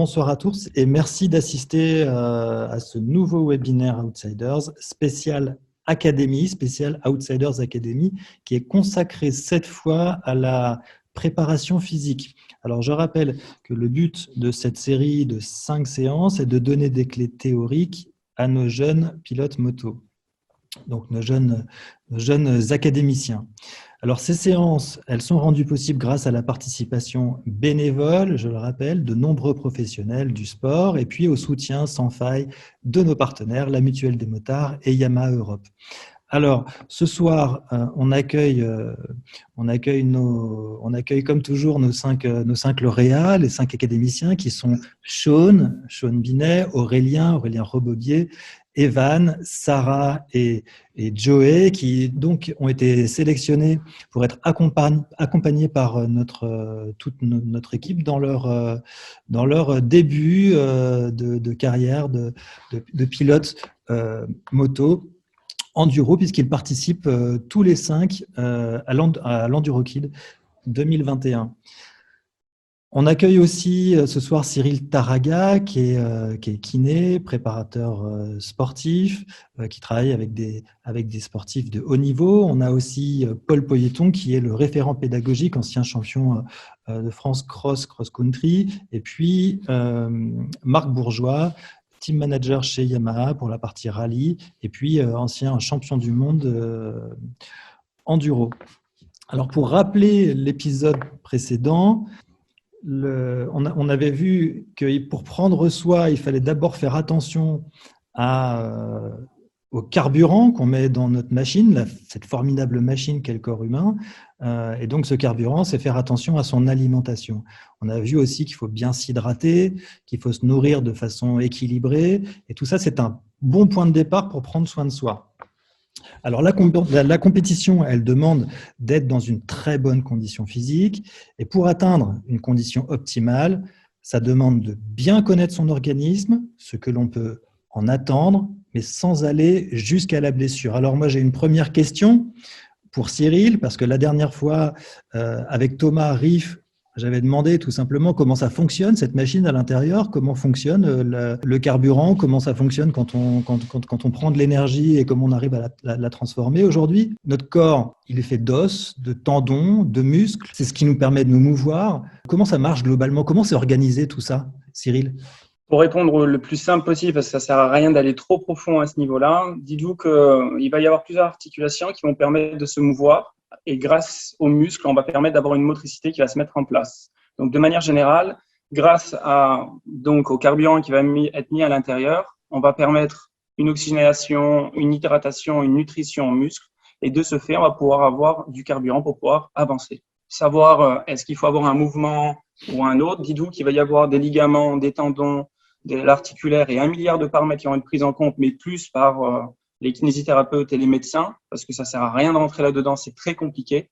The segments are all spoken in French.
bonsoir à tous et merci d'assister à ce nouveau webinaire Outsiders spécial Académie, spécial Outsiders Academy, qui est consacré cette fois à la préparation physique. Alors je rappelle que le but de cette série de 5 séances est de donner des clés théoriques à nos jeunes pilotes moto, donc nos jeunes académiciens. Alors, ces séances, elles sont rendues possibles grâce à la participation bénévole, je le rappelle, de nombreux professionnels du sport et puis au soutien sans faille de nos partenaires, la Mutuelle des motards et Yamaha Europe. Alors, ce soir, on accueille comme toujours nos cinq lauréats, les 5 académiciens qui sont Sean Binet, Aurélien Robobier, Evan, Sarah et Joey, qui donc ont été sélectionnés pour être accompagnés par toute notre équipe dans leur début de carrière de pilote moto enduro, puisqu'ils participent tous les 5 à l'EnduroKid 2021. On accueille aussi ce soir Cyril Taraga, qui est kiné, préparateur sportif, qui travaille avec des sportifs de haut niveau. On a aussi Paul Poyeton, qui est le référent pédagogique, ancien champion de France cross-country. Et puis Marc Bourgeois, team manager chez Yamaha pour la partie rallye, et puis ancien champion du monde enduro. Alors, pour rappeler l'épisode précédent, on avait vu que pour prendre soin, il fallait d'abord faire attention au carburant qu'on met dans notre machine, cette formidable machine qu'est le corps humain. Et donc, ce carburant, c'est faire attention à son alimentation. On a vu aussi qu'il faut bien s'hydrater, qu'il faut se nourrir de façon équilibrée. Et tout ça, c'est un bon point de départ pour prendre soin de soi. Alors, la compétition, elle demande d'être dans une très bonne condition physique. Et pour atteindre une condition optimale, ça demande de bien connaître son organisme, ce que l'on peut en attendre, mais sans aller jusqu'à la blessure. Alors, moi, j'ai une première question pour Cyril, parce que la dernière fois, avec Thomas Riff, j'avais demandé tout simplement comment ça fonctionne, cette machine à l'intérieur, comment fonctionne le carburant, comment ça fonctionne quand on prend de l'énergie et comment on arrive à la transformer. Aujourd'hui, notre corps, il est fait d'os, de tendons, de muscles. C'est ce qui nous permet de nous mouvoir. Comment ça marche globalement? Comment c'est organisé tout ça, Cyril? Pour répondre le plus simple possible, parce que ça sert à rien d'aller trop profond à ce niveau-là, dites-vous qu'il va y avoir plusieurs articulations qui vont permettre de se mouvoir. Et grâce aux muscles, on va permettre d'avoir une motricité qui va se mettre en place. Donc, de manière générale, grâce au carburant qui va être mis à l'intérieur, on va permettre une oxygénation, une hydratation, une nutrition aux muscles. Et de ce fait, on va pouvoir avoir du carburant pour pouvoir avancer. Savoir est-ce qu'il faut avoir un mouvement ou un autre. Dites-vous qu'il va y avoir des ligaments, des tendons, de l'articulaire et 1 milliard de paramètres qui vont être pris en compte, mais plus par les kinésithérapeutes et les médecins, parce que ça sert à rien de rentrer là-dedans, c'est très compliqué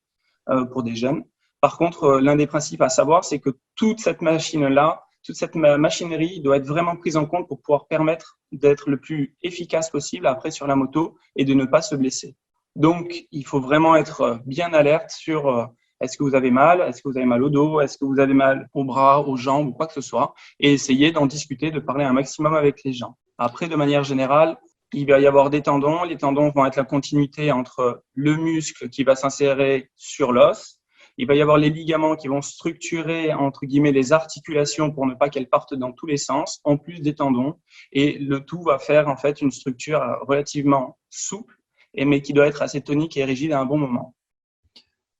pour des jeunes. Par contre, l'un des principes à savoir, c'est que toute cette machine-là, toute cette machinerie doit être vraiment prise en compte pour pouvoir permettre d'être le plus efficace possible après sur la moto et de ne pas se blesser. Donc, il faut vraiment être bien alerte sur est-ce que vous avez mal, est-ce que vous avez mal au dos, est-ce que vous avez mal aux bras, aux jambes ou quoi que ce soit, et essayer d'en discuter, de parler un maximum avec les gens. Après, de manière générale, il va y avoir des tendons. Les tendons vont être la continuité entre le muscle qui va s'insérer sur l'os. Il va y avoir les ligaments qui vont structurer, entre guillemets, les articulations pour ne pas qu'elles partent dans tous les sens, en plus des tendons. Et le tout va faire, en fait, une structure relativement souple, mais qui doit être assez tonique et rigide à un bon moment.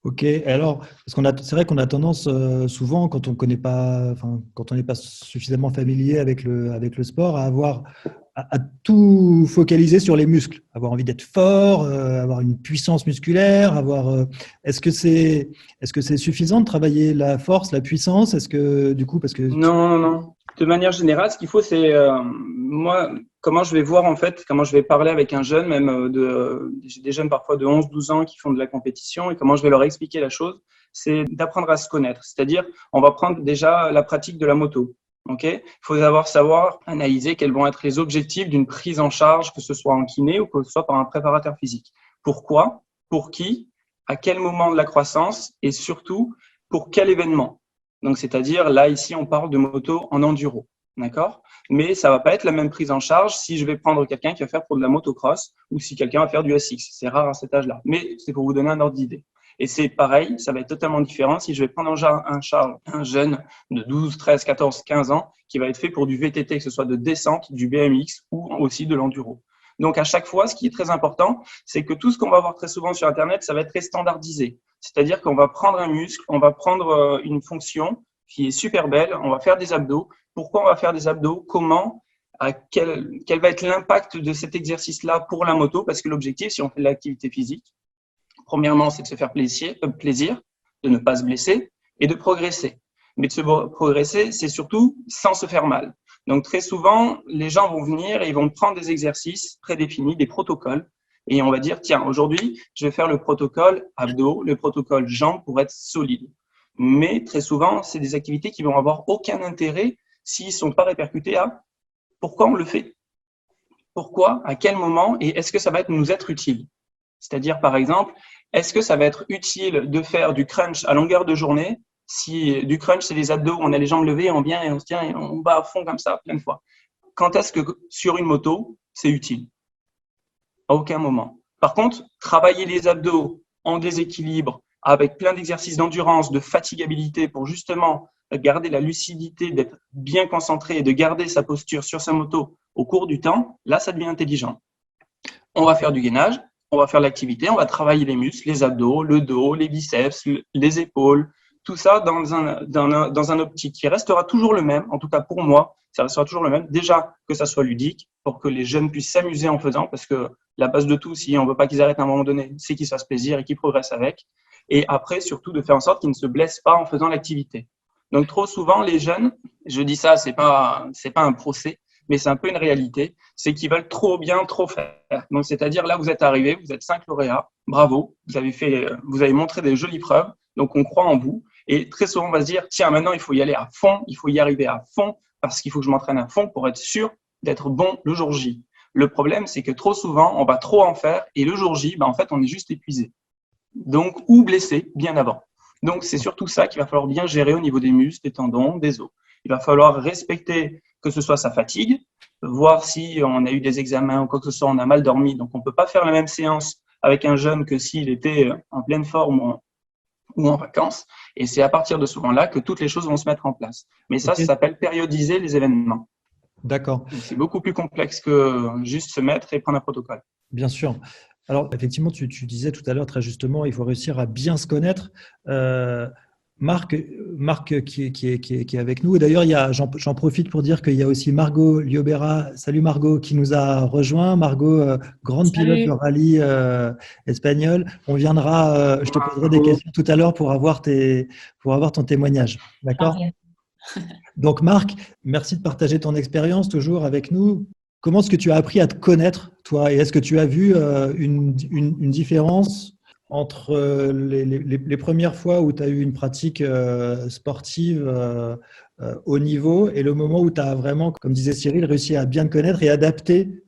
Ok, alors, c'est vrai qu'on a tendance souvent, quand on n'est pas suffisamment familier avec le sport, à tout focaliser sur les muscles, avoir envie d'être fort, avoir une puissance musculaire, est-ce que c'est suffisant de travailler la force, la puissance? Est-ce que Non. De manière générale, ce qu'il faut, c'est moi, comment je vais voir en fait, comment je vais parler avec un jeune, même j'ai des jeunes parfois de 11-12 ans qui font de la compétition, et comment je vais leur expliquer la chose, c'est d'apprendre à se connaître. C'est-à-dire, on va prendre déjà la pratique de la moto. Il faut savoir analyser quels vont être les objectifs d'une prise en charge, que ce soit en kiné ou que ce soit par un préparateur physique. Pourquoi? Pour qui? À quel moment de la croissance? Et surtout, pour quel événement? Donc, c'est-à-dire, là, ici, on parle de moto en enduro. D'accord? Mais ça va pas être la même prise en charge si je vais prendre quelqu'un qui va faire pour de la motocross ou si quelqu'un va faire du SX. C'est rare à cet âge-là. Mais c'est pour vous donner un ordre d'idée. Et c'est pareil, ça va être totalement différent si je vais prendre un jeune de 12, 13, 14, 15 ans qui va être fait pour du VTT, que ce soit de descente, du BMX ou aussi de l'enduro. Donc, à chaque fois, ce qui est très important, c'est que tout ce qu'on va voir très souvent sur Internet, ça va être très standardisé. C'est-à-dire qu'on va prendre un muscle, on va prendre une fonction qui est super belle, on va faire des abdos. Pourquoi on va faire des abdos? Comment? Quel va être l'impact de cet exercice-là pour la moto? Parce que l'objectif, si on fait de l'activité physique, premièrement, c'est de se faire plaisir, de ne pas se blesser et de progresser. Mais de se progresser, c'est surtout sans se faire mal. Donc, très souvent, les gens vont venir et ils vont prendre des exercices prédéfinis, des protocoles. Et on va dire, tiens, aujourd'hui, je vais faire le protocole abdos, le protocole jambes pour être solide. Mais très souvent, c'est des activités qui vont avoir aucun intérêt s'ils ne sont pas répercutés à pourquoi on le fait. Pourquoi, à quel moment et est-ce que ça va nous être utile? C'est-à-dire, par exemple, est-ce que ça va être utile de faire du crunch à longueur de journée? Si du crunch, c'est les abdos, on a les jambes levées, on vient et on se tient et on bat à fond comme ça plein de fois. Quand est-ce que sur une moto, c'est utile? À aucun moment. Par contre, travailler les abdos en déséquilibre avec plein d'exercices d'endurance, de fatigabilité pour justement garder la lucidité, d'être bien concentré et de garder sa posture sur sa moto au cours du temps, là, ça devient intelligent. On va faire du gainage, on va faire l'activité, on va travailler les muscles, les abdos, le dos, les biceps, les épaules, tout ça dans un optique qui restera toujours le même, en tout cas pour moi, ça restera toujours le même. Déjà, que ça soit ludique, pour que les jeunes puissent s'amuser en faisant, parce que la base de tout, si on ne veut pas qu'ils arrêtent à un moment donné, c'est qu'ils se fassent plaisir et qu'ils progressent avec. Et après, surtout, de faire en sorte qu'ils ne se blessent pas en faisant l'activité. Donc, trop souvent, les jeunes, je dis ça, c'est pas un procès, mais c'est un peu une réalité, c'est qu'ils veulent trop bien, trop faire. Donc, c'est-à-dire, là, vous êtes arrivé, vous êtes 5 lauréats, bravo, vous avez montré des jolies preuves, donc on croit en vous. Et très souvent, on va se dire, tiens, maintenant, il faut y aller à fond, il faut y arriver à fond, parce qu'il faut que je m'entraîne à fond pour être sûr d'être bon le jour J. Le problème, c'est que trop souvent, on va trop en faire, et le jour J, en fait, on est juste épuisé. Donc, ou blessé bien avant. Donc, c'est surtout ça qu'il va falloir bien gérer au niveau des muscles, des tendons, des os. Il va falloir respecter que ce soit sa fatigue, voir si on a eu des examens ou quoi que ce soit, on a mal dormi. Donc, on ne peut pas faire la même séance avec un jeune que s'il était en pleine forme ou en vacances. Et c'est à partir de ce moment-là que toutes les choses vont se mettre en place. Mais ça, ça s'appelle périodiser les événements. D'accord. C'est beaucoup plus complexe que juste se mettre et prendre un protocole. Bien sûr. Alors, effectivement, tu disais tout à l'heure très justement, il faut réussir à bien se connaître. Marc qui est avec nous. Et d'ailleurs, j'en profite pour dire qu'il y a aussi Margot Liobera. Salut Margot, qui nous a rejoint. Margot, grande pilote de rallye espagnol. On viendra, je te poserai des questions tout à l'heure pour avoir ton témoignage. D'accord? Donc Marc, merci de partager ton expérience toujours avec nous. Comment est-ce que tu as appris à te connaître, toi? Et est-ce que tu as vu une différence entre les premières fois où tu as eu une pratique sportive haut niveau et le moment où tu as vraiment, comme disait Cyril, réussi à bien te connaître et adapter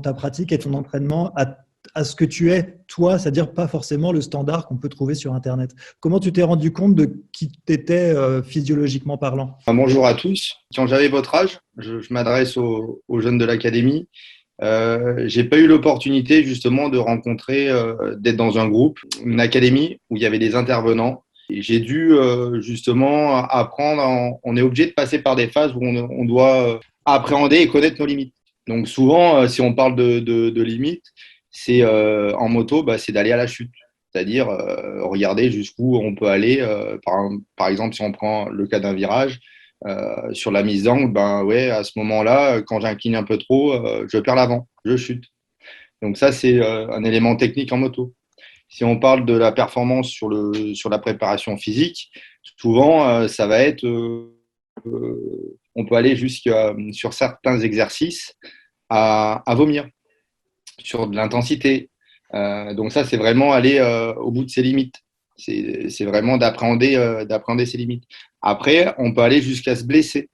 ta pratique et ton entraînement à ce que tu es, toi, c'est-à-dire pas forcément le standard qu'on peut trouver sur Internet. Comment tu t'es rendu compte de qui tu étais physiologiquement parlant? Bonjour à tous. Quand j'avais votre âge, je m'adresse aux jeunes de l'académie. J'ai pas eu l'opportunité justement de rencontrer, d'être dans un groupe, une académie où il y avait des intervenants. Et j'ai dû justement apprendre. On est obligé de passer par des phases où on doit appréhender et connaître nos limites. Donc souvent, si on parle de limites, c'est en moto, c'est d'aller à la chute. C'est-à-dire regarder jusqu'où on peut aller. Par exemple, si on prend le cas d'un virage, sur la mise d'angle, à ce moment-là, quand j'incline un peu trop, je perds l'avant, je chute. Donc ça, c'est un élément technique en moto. Si on parle de la performance sur la préparation physique, souvent, ça va être, on peut aller sur certains exercices à vomir, sur de l'intensité. Donc ça, c'est vraiment aller au bout de ses limites. C'est vraiment d'appréhender ses limites. Après, on peut aller jusqu'à se blesser,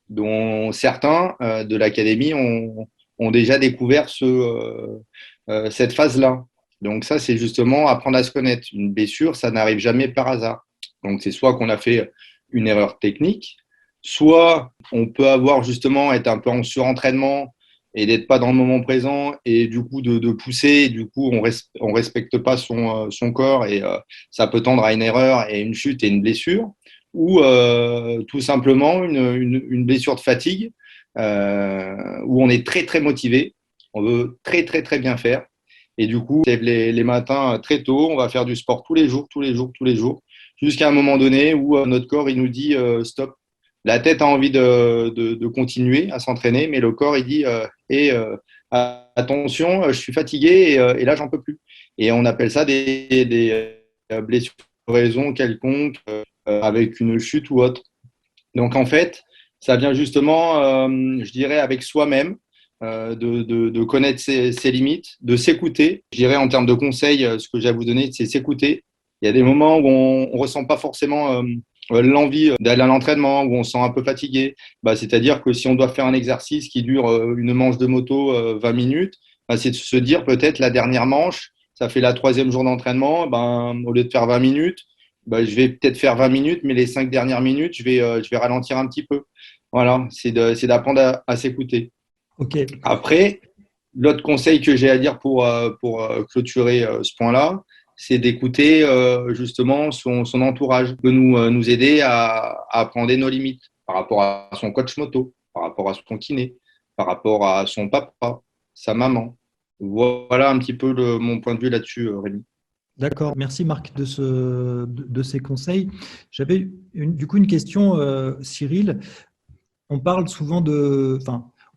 dont certains de l'académie ont déjà découvert cette phase-là. Donc ça, c'est justement apprendre à se connaître. Une blessure, ça n'arrive jamais par hasard. Donc c'est soit qu'on a fait une erreur technique, soit on peut avoir justement être un peu en surentraînement et d'être pas dans le moment présent et du coup de pousser, du coup on respecte pas son corps et ça peut tendre à une erreur et une chute et une blessure, ou tout simplement une blessure de fatigue où on est très très motivé, on veut très très très bien faire et du coup on se lève les matins très tôt, on va faire du sport tous les jours, jusqu'à un moment donné où notre corps il nous dit stop. La tête a envie de continuer à s'entraîner, mais le corps il dit attention, je suis fatigué et là j'en peux plus. Et on appelle ça des blessures de raison quelconque avec une chute ou autre. Donc en fait, ça vient justement, je dirais, avec soi-même, de connaître ses limites, de s'écouter. Je dirais en termes de conseils, ce que j'ai à vous donner, c'est s'écouter. Il y a des moments où on ressent pas forcément l'envie d'aller à l'entraînement, où on se sent un peu fatigué. Bah, c'est-à-dire que si on doit faire un exercice qui dure une manche de moto 20 minutes, bah, c'est de se dire peut-être la dernière manche, ça fait la troisième jour d'entraînement, ben, au lieu de faire 20 minutes, bah, je vais peut-être faire 20 minutes, mais les 5 dernières minutes, je vais ralentir un petit peu. Voilà, c'est d'apprendre à s'écouter. Ok. Après, l'autre conseil que j'ai à dire pour clôturer ce point-là, c'est d'écouter justement son entourage, de nous aider à appréhender nos limites par rapport à son coach moto, par rapport à son kiné, par rapport à son papa, sa maman. Voilà un petit peu mon point de vue là-dessus, Rémi. D'accord, merci Marc de ces conseils. J'avais du coup une question, Cyril. On parle souvent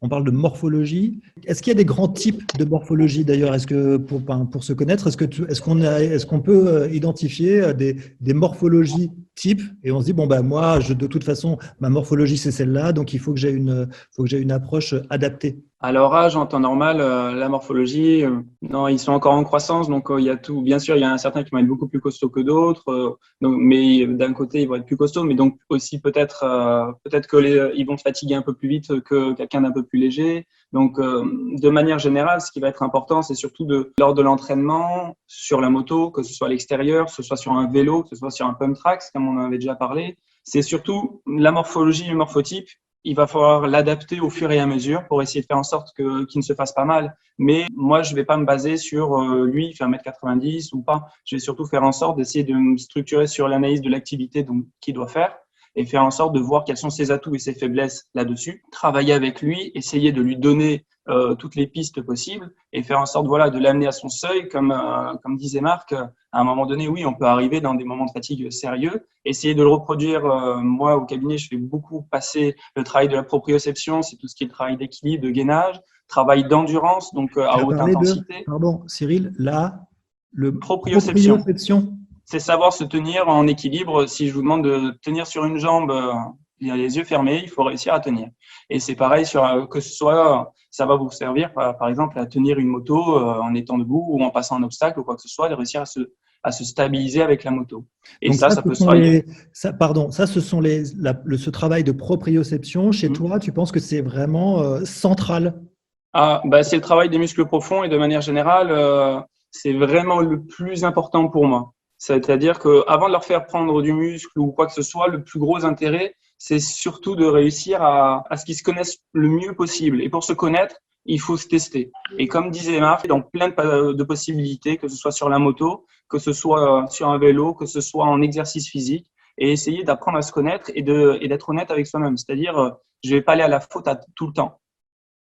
on parle de morphologie. Est-ce qu'il y a des grands types de morphologie d'ailleurs? Est-ce que pour se connaître, est-ce qu'on peut identifier des morphologies types et on se dit bon bah moi de toute façon ma morphologie c'est celle-là, donc il faut que j'ai une approche adaptée. À leur âge, en temps normal, la morphologie, non, ils sont encore en croissance, donc il y a tout. Bien sûr, il y a un certain qui vont être beaucoup plus costauds que d'autres, mais d'un côté, ils vont être plus costauds, mais donc aussi peut-être que ils vont se fatiguer un peu plus vite que quelqu'un d'un peu plus léger. Donc, de manière générale, ce qui va être important, c'est surtout lors de l'entraînement sur la moto, que ce soit à l'extérieur, que ce soit sur un vélo, que ce soit sur un pump track, comme on en avait déjà parlé. C'est surtout la morphologie, le morphotype. Il va falloir l'adapter au fur et à mesure pour essayer de faire en sorte qu'il ne se fasse pas mal. Mais moi, je ne vais pas me baser sur lui, il fait 1m90 ou pas. Je vais surtout faire en sorte d'essayer de me structurer sur l'analyse de l'activité qu'il doit faire et faire en sorte de voir quels sont ses atouts et ses faiblesses là-dessus. Travailler avec lui, essayer de lui donner toutes les pistes possibles et faire en sorte de l'amener à son seuil. Comme disait Marc, à un moment donné, oui, on peut arriver dans des moments de fatigue sérieux. Essayer de le reproduire, moi au cabinet, je fais beaucoup passer le travail de la proprioception, c'est tout ce qui est le travail d'équilibre, de gainage, travail d'endurance, donc à haute intensité. Pardon, Cyril, le proprioception. C'est savoir se tenir en équilibre. Si je vous demande de tenir sur une jambe, il y a les yeux fermés, il faut réussir à tenir. Et c'est pareil que ce soit, ça va vous servir par exemple à tenir une moto en étant debout ou en passant un obstacle ou quoi que ce soit, de réussir à se stabiliser avec la moto. Et donc ça peut se travailler. Ce travail de proprioception chez toi, tu penses que c'est vraiment central? C'est le travail des muscles profonds et de manière générale, c'est vraiment le plus important pour moi. C'est-à-dire qu'avant de leur faire prendre du muscle ou quoi que ce soit, le plus gros intérêt, c'est surtout de réussir à ce qu'ils se connaissent le mieux possible. Et pour se connaître, il faut se tester. Et comme disait Marc, dans plein de possibilités, que ce soit sur la moto, que ce soit sur un vélo, que ce soit en exercice physique, et essayer d'apprendre à se connaître et d'être honnête avec soi-même. C'est-à-dire, je vais pas aller à la faute tout le temps.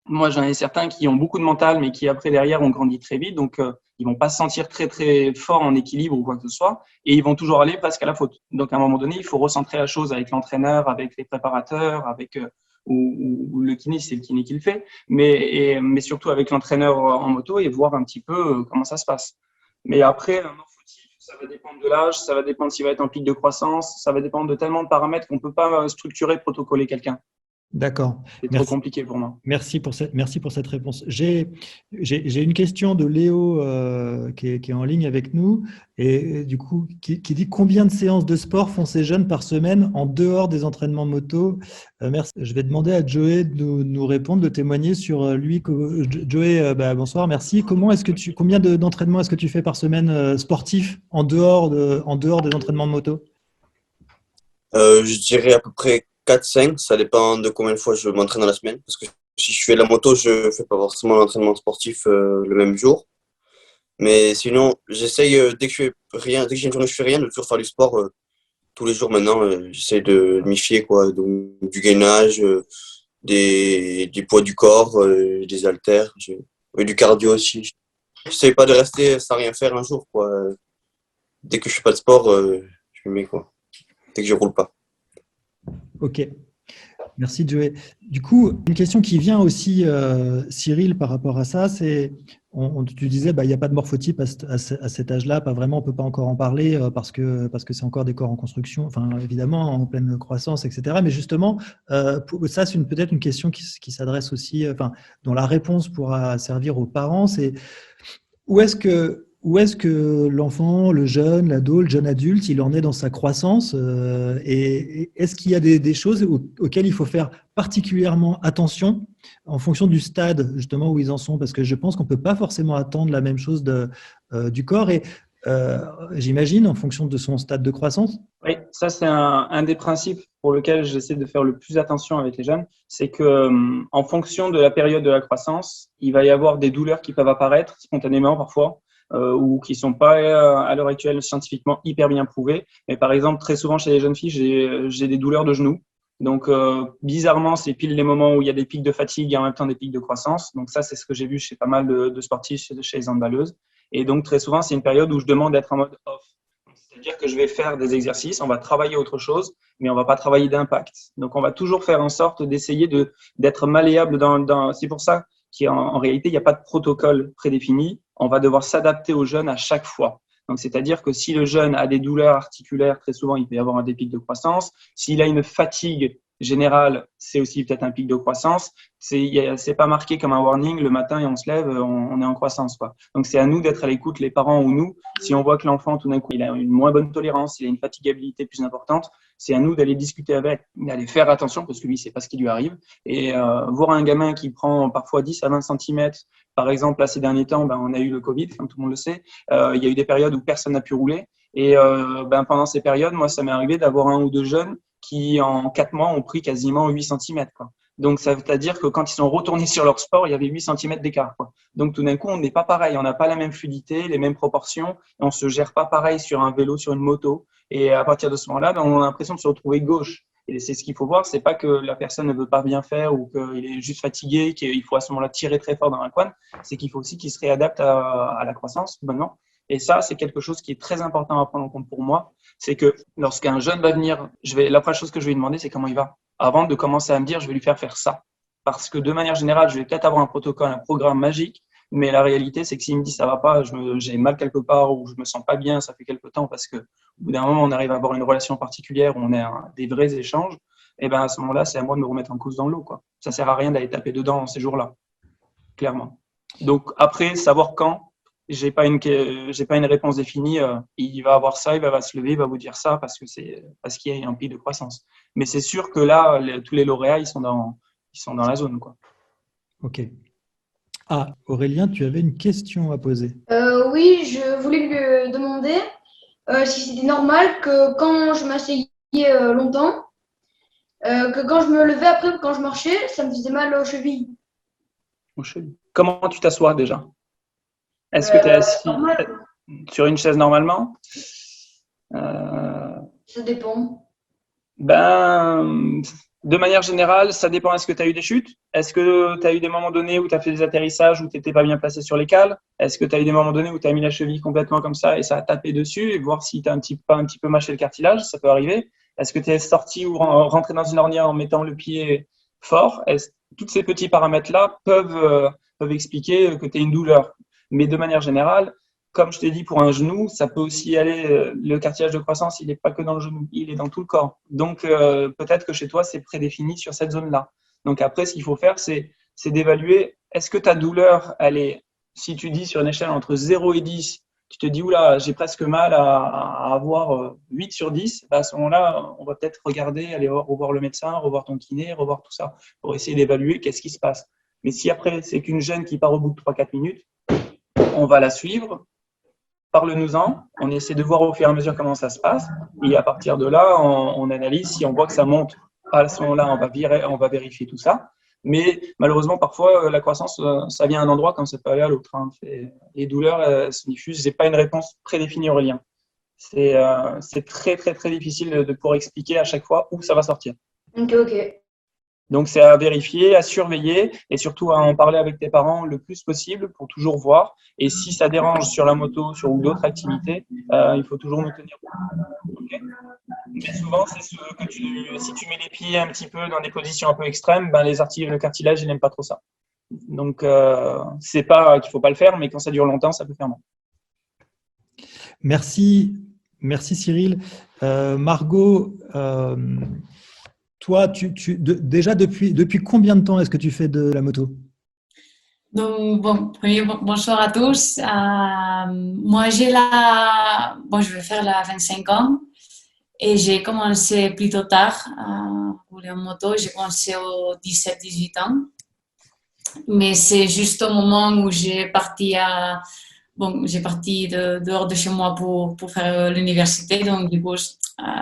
Moi, j'en ai certains qui ont beaucoup de mental, mais qui après derrière ont grandi très vite, donc ils vont pas se sentir très très forts en équilibre ou quoi que ce soit, et ils vont toujours aller presque à la faute. Donc à un moment donné, il faut recentrer la chose avec l'entraîneur, avec les préparateurs, avec ou le kiné, c'est le kiné qui le fait, mais surtout avec l'entraîneur en moto et voir un petit peu comment ça se passe. Mais après, un morphotype, ça va dépendre de l'âge, ça va dépendre s'il va être en pic de croissance, ça va dépendre de tellement de paramètres qu'on peut pas structurer, protocoler quelqu'un. D'accord. C'est trop compliqué pour moi. Merci pour cette réponse. J'ai une question de Léo qui est en ligne avec nous et du coup qui dit combien de séances de sport font ces jeunes par semaine en dehors des entraînements moto? Merci. Je vais demander à Joey de nous répondre, de témoigner sur lui. Joey, bonsoir, merci. Combien d'entraînements est-ce que tu fais par semaine sportifs en dehors des entraînements de moto? Je dirais à peu près 4-5, ça dépend de combien de fois je m'entraîne dans la semaine. Parce que si je fais de la moto, je fais pas forcément l'entraînement sportif le même jour. Mais sinon, j'essaye, dès que j'ai une journée où je fais rien, de toujours faire du sport tous les jours maintenant. J'essaye de m'y fier, quoi. Donc, du gainage, des poids du corps, des haltères, et du cardio aussi. J'essaye pas de rester sans rien faire un jour, quoi. Dès que je fais pas de sport, je me mets, quoi. Dès que je roule pas. Ok. Merci Joey. Du coup, une question qui vient aussi, Cyril, par rapport à ça, c'est, tu disais, il n'y a pas de morphotype à cet âge-là, pas vraiment, on ne peut pas encore en parler parce que c'est encore des corps en construction, enfin évidemment en pleine croissance, etc. Mais justement, ça c'est peut-être une question qui s'adresse aussi, dont la réponse pourra servir aux parents, c'est où est-ce que l'enfant, le jeune, l'ado, le jeune adulte, il en est dans sa croissance et est-ce qu'il y a des choses auxquelles il faut faire particulièrement attention en fonction du stade justement où ils en sont? Parce que je pense qu'on ne peut pas forcément attendre la même chose du corps et j'imagine en fonction de son stade de croissance. Oui, ça c'est un des principes pour lequel j'essaie de faire le plus attention avec les jeunes, c'est que en fonction de la période de la croissance, il va y avoir des douleurs qui peuvent apparaître spontanément parfois ou qui sont pas à l'heure actuelle scientifiquement hyper bien prouvées. Mais par exemple, très souvent chez les jeunes filles, j'ai des douleurs de genoux. Donc bizarrement, c'est pile les moments où il y a des pics de fatigue et en même temps des pics de croissance. Donc ça, c'est ce que j'ai vu chez pas mal de sportifs, chez les handballeuses. Et donc très souvent, c'est une période où je demande d'être en mode off. C'est-à-dire que je vais faire des exercices, on va travailler autre chose, mais on va pas travailler d'impact. Donc, on va toujours faire en sorte d'essayer d'être malléable c'est pour ça qu'en réalité, il n'y a pas de protocole prédéfini. On va devoir s'adapter aux jeunes à chaque fois. Donc, c'est-à-dire que si le jeune a des douleurs articulaires, très souvent, il peut y avoir des pics de croissance. S'il a une fatigue générale, c'est aussi peut-être un pic de croissance. C'est pas marqué comme un warning le matin et on se lève, on est en croissance, quoi. Donc c'est à nous d'être à l'écoute, les parents ou nous. Si on voit que l'enfant tout d'un coup il a une moins bonne tolérance, il a une fatigabilité plus importante, c'est à nous d'aller discuter avec, d'aller faire attention parce que lui il sait pas ce qui lui arrive. Et voir un gamin qui prend parfois 10 à 20 centimètres, par exemple là ces derniers temps, on a eu le Covid, comme tout le monde le sait. Il y a eu des périodes où personne n'a pu rouler. Et pendant ces périodes, moi ça m'est arrivé d'avoir un ou deux jeunes qui en 4 mois ont pris quasiment 8 cm, quoi. Donc, ça veut dire que quand ils sont retournés sur leur sport, il y avait 8 cm d'écart, quoi. Donc, tout d'un coup, on n'est pas pareil. On n'a pas la même fluidité, les mêmes proportions. On se gère pas pareil sur un vélo, sur une moto. Et à partir de ce moment-là, on a l'impression de se retrouver gauche. Et c'est ce qu'il faut voir. C'est pas que la personne ne veut pas bien faire ou qu'il est juste fatigué, qu'il faut à ce moment-là tirer très fort dans un coin. C'est qu'il faut aussi qu'il se réadapte à la croissance, bonnement. Et ça, c'est quelque chose qui est très important à prendre en compte pour moi. C'est que lorsqu'un jeune va venir, la première chose que je vais lui demander, c'est comment il va. Avant de commencer à me dire, je vais lui faire ça. Parce que de manière générale, je vais peut-être avoir un protocole, un programme magique, mais la réalité, c'est que s'il me dit ça va pas, j'ai mal quelque part ou je me sens pas bien, ça fait quelque temps parce que au bout d'un moment, on arrive à avoir une relation particulière où on a des vrais échanges, et à ce moment-là, c'est à moi de me remettre en cause dans l'eau, quoi. Ça sert à rien d'aller taper dedans ces jours-là, clairement. Donc après, savoir quand, j'ai pas une réponse définie. Il va avoir ça, il va se lever, il va vous dire ça parce qu'il y a un pic de croissance. Mais c'est sûr que là, tous les lauréats, ils sont dans la zone, quoi. Ok. Ah, Aurélien, tu avais une question à poser. Oui, je voulais lui demander si c'était normal que quand je m'asseyais longtemps, que quand je me levais après, quand je marchais, ça me faisait mal aux chevilles. Comment tu t'assois déjà? Est-ce que tu es assis sur une chaise normalement? Ça dépend. De manière générale, ça dépend. Est-ce que tu as eu des chutes? Est-ce que tu as eu des moments donnés où tu as fait des atterrissages où tu n'étais pas bien placé sur les cales? Est-ce que tu as eu des moments donnés où tu as mis la cheville complètement comme ça et ça a tapé dessus et voir si tu as un petit peu mâché le cartilage? Ça peut arriver. Est-ce que tu es sorti ou rentré dans une ornière en mettant le pied fort? Tous ces petits paramètres-là peuvent expliquer que tu as une douleur. Mais de manière générale, comme je t'ai dit, pour un genou, ça peut aussi aller, le cartilage de croissance, il n'est pas que dans le genou, il est dans tout le corps. Donc, peut-être que chez toi, c'est prédéfini sur cette zone-là. Donc, après, ce qu'il faut faire, c'est d'évaluer, est-ce que ta douleur, elle est, si tu dis sur une échelle entre 0 et 10, tu te dis, oula, j'ai presque mal à avoir 8 sur 10, à ce moment-là, on va peut-être regarder, aller revoir le médecin, revoir ton kiné, revoir tout ça, pour essayer d'évaluer qu'est-ce qui se passe. Mais si après, c'est qu'une gêne qui part au bout de 3-4 minutes, on va la suivre, parle-nous-en, on essaie de voir au fur et à mesure comment ça se passe, et à partir de là, on analyse si on voit que ça monte À ce moment-là, on va vérifier tout ça. Mais malheureusement, parfois, la croissance, ça vient à un endroit quand ça peut aller à l'autre. Hein. Les douleurs se diffusent. J'ai pas une réponse prédéfinie, Aurélien. C'est très, très, très difficile de pouvoir expliquer à chaque fois où ça va sortir. Ok. Donc, c'est à vérifier, à surveiller et surtout à en parler avec tes parents le plus possible pour toujours voir. Et si ça dérange sur la moto ou d'autres activités, il faut toujours nous tenir au courant. Okay. Mais souvent, c'est si tu mets les pieds un petit peu dans des positions un peu extrêmes, ben le cartilage, il n'aime pas trop ça. Donc, c'est pas qu'il faut pas le faire, mais quand ça dure longtemps, ça peut faire mal. Merci Cyril. Margot, toi, déjà depuis combien de temps est-ce que tu fais de la moto? Donc, bonsoir à tous. Moi, je vais faire la 25 ans et j'ai commencé plutôt tard à rouler en moto. J'ai commencé aux 17-18 ans. Mais c'est juste au moment où j'ai parti dehors de chez moi pour faire l'université. Donc, du coup,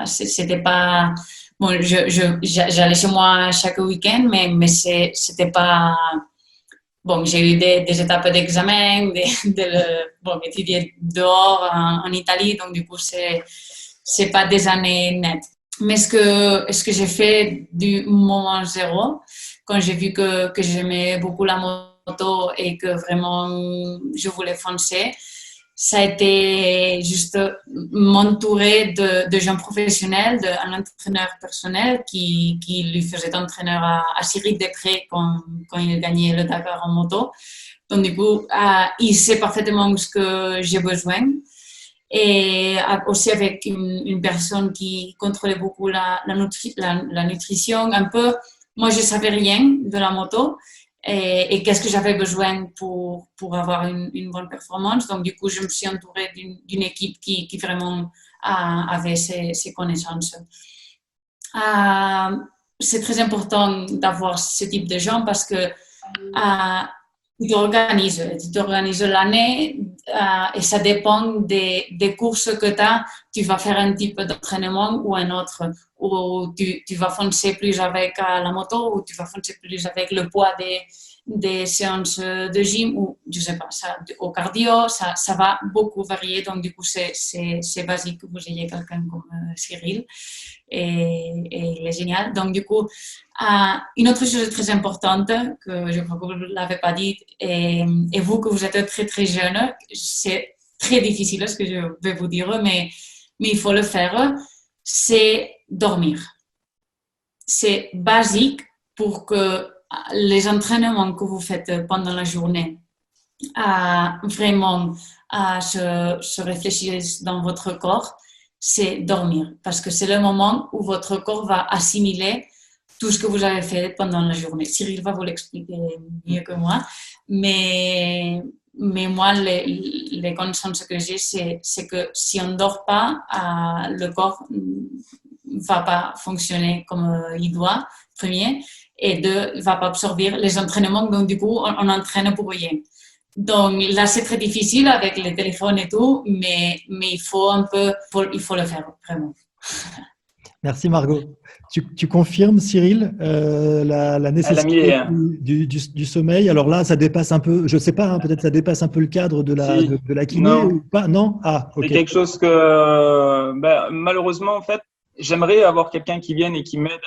c'était pas... Bon, j'allais chez moi chaque week-end, mais c'était pas... Bon, j'ai eu des étapes d'examen, étudier dehors en Italie, donc du coup, c'est pas des années nettes. Mais ce que j'ai fait du moment zéro, quand j'ai vu que j'aimais beaucoup la moto et que vraiment je voulais foncer, ça a été juste m'entourer de gens professionnels, d'un entraîneur personnel qui lui faisait entraîneur à Cyril Després quand il gagnait le Dakar en moto. Donc, du coup, il sait parfaitement ce que j'ai besoin. Et aussi avec une personne qui contrôlait beaucoup la nutrition. Un peu, moi, je ne savais rien de la moto. Et qu'est-ce que j'avais besoin pour avoir une bonne performance. Donc, du coup, je me suis entourée d'une équipe qui vraiment avait ces connaissances. C'est très important d'avoir ce type de gens parce que tu t'organises l'année et ça dépend des courses que tu vas faire un type d'entraînement ou un autre, ou tu vas foncer plus avec la moto ou tu vas foncer plus avec le poids des séances de gym ou je sais pas, au cardio, ça va beaucoup varier. Donc du coup, c'est basique que vous ayez quelqu'un comme Cyril et il est génial. Donc du coup, une autre chose très importante que je crois que vous ne l'avez pas dit et vous que vous êtes très très jeune, c'est très difficile ce que je vais vous dire, mais il faut le faire, c'est dormir. C'est basique pour que les entraînements que vous faites pendant la journée vraiment se réfléchissent dans votre corps, c'est dormir. Parce que c'est le moment où votre corps va assimiler tout ce que vous avez fait pendant la journée. Cyril va vous l'expliquer mieux que moi. Mais moi, les connaissances que j'ai, c'est que si on ne dort pas, le corps ne va pas fonctionner comme il doit, premier. Et deux, il ne va pas absorber les entraînements. Donc, du coup, on entraîne pour rien. Donc, là, c'est très difficile avec les téléphones et tout, mais il faut il faut le faire, vraiment. Merci, Margot. Tu confirmes, Cyril, la nécessité du sommeil? Alors là, ça dépasse un peu, je ne sais pas, hein, peut-être ça dépasse un peu le cadre de la kiné non. ou pas? Non? Okay. C'est quelque chose que, malheureusement, en fait, j'aimerais avoir quelqu'un qui vienne et qui m'aide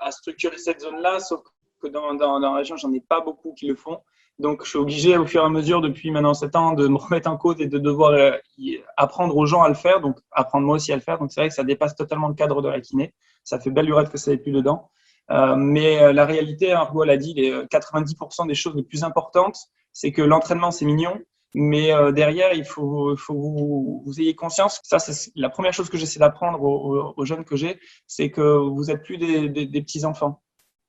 à structurer cette zone-là, sauf que dans la région, j'en ai pas beaucoup qui le font. Donc, je suis obligé, au fur et à mesure, depuis maintenant 7 ans, de me remettre en cause et de devoir apprendre aux gens à le faire, donc apprendre moi aussi à le faire. Donc, c'est vrai que ça dépasse totalement le cadre de la kiné. Ça fait belle lurette que ça n'est plus dedans. Mais la réalité, Margot l'a dit, les 90% des choses les plus importantes, c'est que l'entraînement, c'est mignon. Mais derrière, il faut que vous ayez conscience. Ça, c'est la première chose que j'essaie d'apprendre aux jeunes que j'ai, c'est que vous n'êtes plus des petits enfants.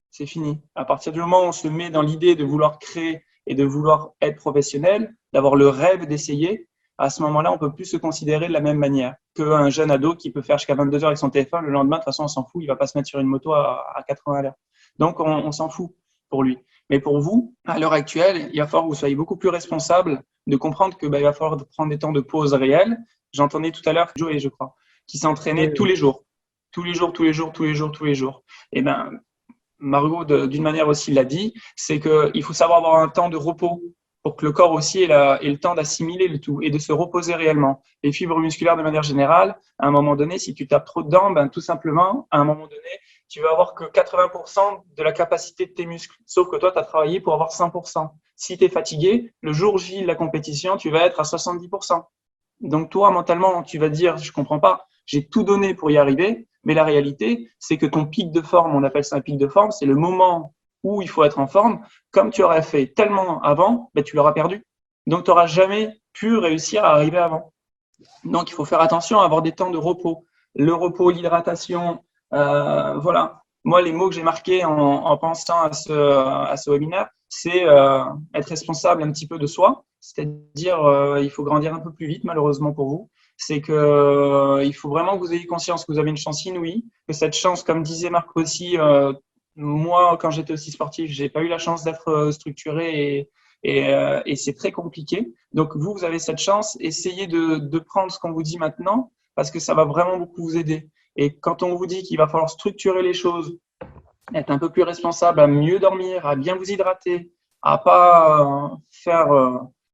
C'est fini. À partir du moment où on se met dans l'idée de vouloir créer et de vouloir être professionnel, d'avoir le rêve d'essayer, à ce moment-là, on ne peut plus se considérer de la même manière qu'un jeune ado qui peut faire jusqu'à 22 heures avec son téléphone. Le lendemain, de toute façon, on s'en fout. Il ne va pas se mettre sur une moto à 80 à l'heure. Donc, on s'en fout pour lui. Mais pour vous, à l'heure actuelle, il va falloir que vous soyez beaucoup plus responsable de comprendre qu'il va falloir prendre des temps de pause réels. J'entendais tout à l'heure Joey, je crois, qui s'entraînait tous les jours. tous les jours, tous les jours, tous les jours, tous les jours. Et ben, Margot, d'une manière aussi, l'a dit, c'est qu'il faut savoir avoir un temps de repos pour que le corps aussi ait le temps d'assimiler le tout et de se reposer réellement. Les fibres musculaires, de manière générale, à un moment donné, si tu tapes trop dedans, ben, tout simplement, à un moment donné, tu vas avoir que 80% de la capacité de tes muscles. Sauf que toi, tu as travaillé pour avoir 100%. Si tu es fatigué, le jour J de la compétition, tu vas être à 70%. Donc toi, mentalement, tu vas te dire, je comprends pas, j'ai tout donné pour y arriver, mais la réalité, c'est que ton pic de forme, on appelle ça un pic de forme, c'est le moment où il faut être en forme. Comme tu aurais fait tellement avant, ben, tu l'auras perdu. Donc tu n'auras jamais pu réussir à arriver avant. Donc il faut faire attention à avoir des temps de repos. Le repos, l'hydratation, voilà. Moi, les mots que j'ai marqués en pensant à ce webinaire, c'est être responsable un petit peu de soi, c'est-à-dire il faut grandir un peu plus vite, malheureusement pour vous. C'est que il faut vraiment que vous ayez conscience que vous avez une chance inouïe, que cette chance, comme disait Marc aussi, moi, quand j'étais aussi sportif, j'ai pas eu la chance d'être structuré et c'est très compliqué. Donc vous avez cette chance. Essayez de prendre ce qu'on vous dit maintenant parce que ça va vraiment beaucoup vous aider. Et quand on vous dit qu'il va falloir structurer les choses, être un peu plus responsable, à mieux dormir, à bien vous hydrater, à pas faire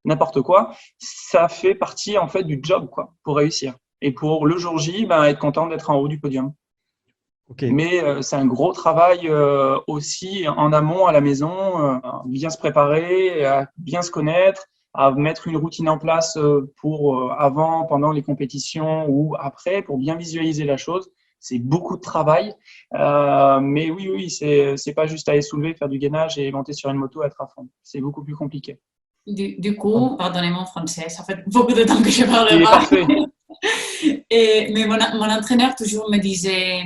n'importe quoi, ça fait partie en fait du job quoi, pour réussir. Et pour le jour J, ben, être content d'être en haut du podium. Okay. Mais c'est un gros travail aussi en amont à la maison, bien se préparer, à bien se connaître, à mettre une routine en place pour avant, pendant les compétitions ou après, pour bien visualiser la chose. C'est beaucoup de travail, mais oui, c'est pas juste aller soulever, faire du gainage et monter sur une moto, être à fond. C'est beaucoup plus compliqué. Du coup, pardonnez mon français, ça fait beaucoup de temps que je parle Il est pas. parfait. Mais mon entraîneur toujours me disait,